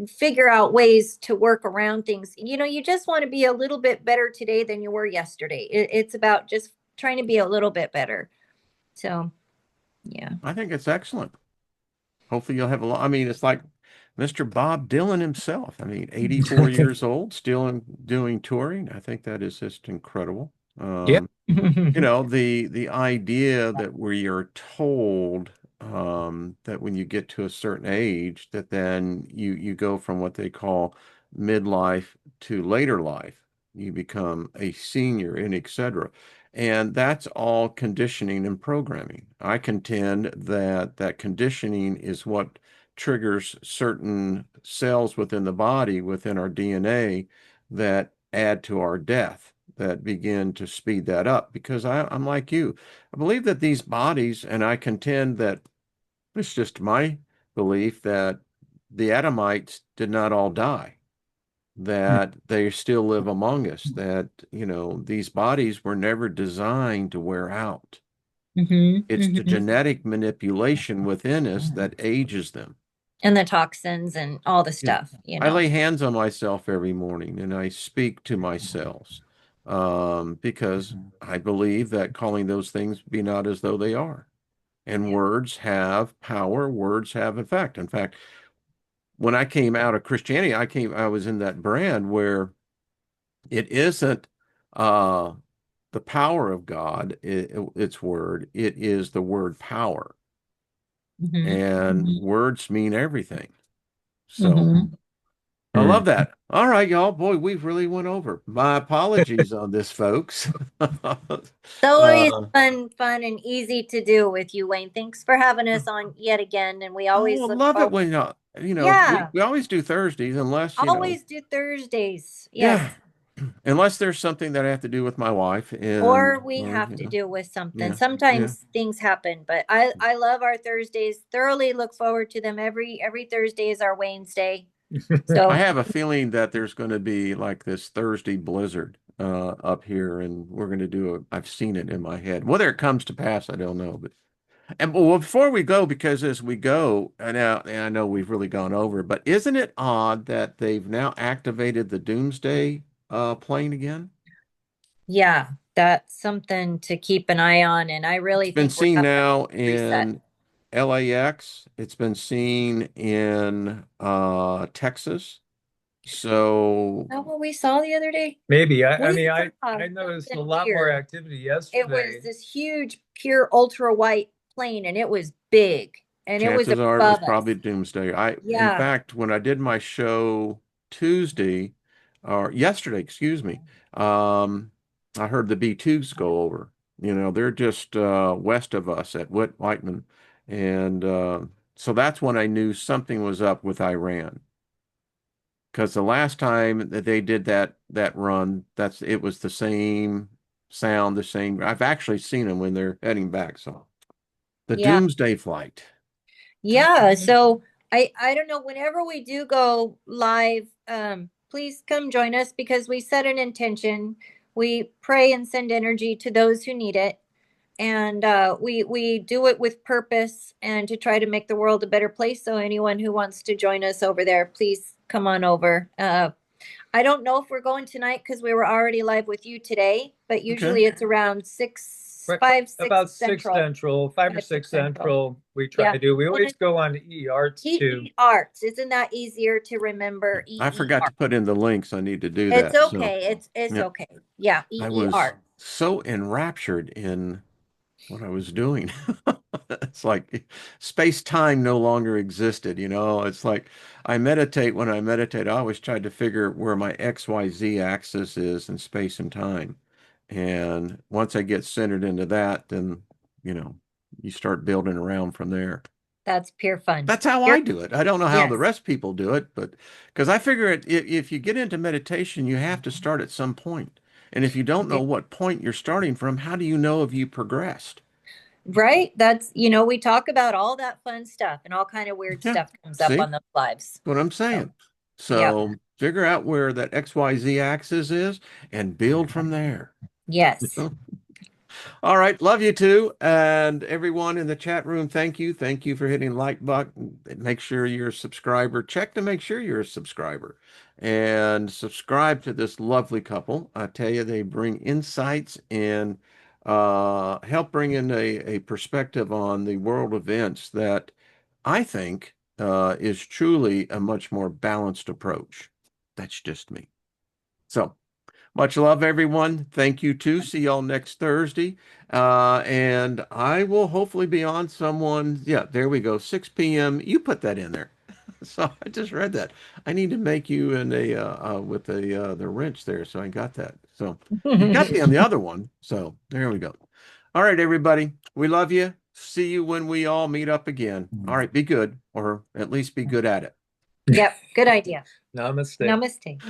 figure out ways to work around things. You just want to be a little bit better today than you were yesterday. It's about just trying to be a little bit better. So, yeah. I think it's excellent. Hopefully you'll have a lot. I mean, it's like Mr. Bob Dylan himself. I mean, 84 years old, still doing touring. I think that is just incredible. yeah. The idea that we are told that when you get to a certain age, that then you go from what they call midlife to later life. You become a senior and etc. And that's all conditioning and programming. I contend that that conditioning is what triggers certain cells within the body, within our DNA, that add to our death, that begin to speed that up. Because I'm like you. I believe that these bodies, and I contend that It's just my belief that the Adamites did not all die, that they still live among us, that, these bodies were never designed to wear out. It's the Hmm. genetic manipulation within us that ages them. And the toxins and all the Yeah. stuff, you I know. lay hands on myself every morning and I speak to my cells, because I believe that calling those things be not as though they are. And Yeah. words have power, words have effect. In fact, when I came out of Christianity, I was in that brand where it isn't uh, the power of God, its word, it is the word power. Hmm. And words mean everything. So Hmm. I love that. All right, y'all. Boy, we've really went over. My apologies on this, folks. It's always Uh, fun and easy to do with you, Wayne. Thanks for having us on yet again. And we oh, always I look love it forward. when we, Yeah, we always do Thursdays unless, always do Thursdays. Yes. yeah, unless there's something that I have to do with my wife and Or we or have to do with something. yeah, yeah. Sometimes things happen, but I love our Thursdays. Thoroughly look forward to them. Every Thursday is our Wayne's Day. I So have a feeling that there's going to be like this Thursday blizzard up here, and we're going to do I've seen it in my head. Whether it comes to pass, I don't know. But well, before we go, because as we go, and I know we've really gone over, but isn't it odd that they've now activated the Doomsday plane again? yeah, that's something to keep an eye on. And I It's really been think we're seen coming up now to reset. in LAX. It's been seen in Texas. So That what we saw the other day? Maybe. I We mean, saw I noticed a something lot more weird. activity It was yesterday. this huge, pure ultra white plane, and it was big, and it was chances are it was above probably us. Doomsday. In Yeah, fact, when I did my show Tuesday or yesterday, excuse me, um, I heard the B2s go over. They're just west of us at Whiteman, and so that's when I knew something was up with Iran. Because the last time that they did that run, it was the same sound, the same. I've actually seen them when they're heading back. So the yeah. Doomsday flight. Yeah, so I don't know, whenever we do go live, please come join us because we set an intention. We pray and send energy to those who need it. And we do it with purpose and to try to make the world a better place. So anyone who wants to join us over there, please come on over. I don't know if we're going tonight because we were already live with you today, but Okay. usually it's around six, Right, five, six about six central, central, five or 5, 6 six central. central. We try Yeah. to do. We And always go on to EEARTS too. EEARTS. Isn't that easier to remember? I forgot to EEARTS. put in the links. I need to do It's that. So, okay. It's yeah, okay. Yeah, I was EEARTS. so enraptured in what I was doing. It's like space-time no longer existed. It's like I meditate. When I meditate, I always tried to figure where my XYZ axis is in space and time. And once I get centered into that, then, you know, you start building around from there. That's pure fun. That's how Pure, I do it. I don't know how the yes. rest people do it, but because I figure if you get into meditation, you have to start at some point. And if you don't know what point you're starting from, how do you know if you progressed? Right? That's, we talk about all that fun stuff and all kind of weird Yeah. stuff comes up See on those lives. what I'm So, saying? yeah. So figure out where that XYZ axis is and build from there. Yes. All right. Love you too. And everyone in the chat room, thank you. Thank you for hitting like button. Make sure you're a subscriber. Check to make sure you're a subscriber and subscribe to this lovely couple. I tell you, they bring insights and help bring in a perspective on the world events that I think is truly a much more balanced approach. That's just me. So, much love, everyone. Thank you too. See y'all next Thursday. And I will hopefully be on someone. Yeah, there we go. 6 p.m. You put that in there. So I just read that. I need to make you in a with the wrench there. So I got that. So you got me on the other one. So there we go. All right, everybody. We love you. See you when we all meet up again. All right, be good, or at least be good at it. Yep. Good idea. Namaste. Namaste.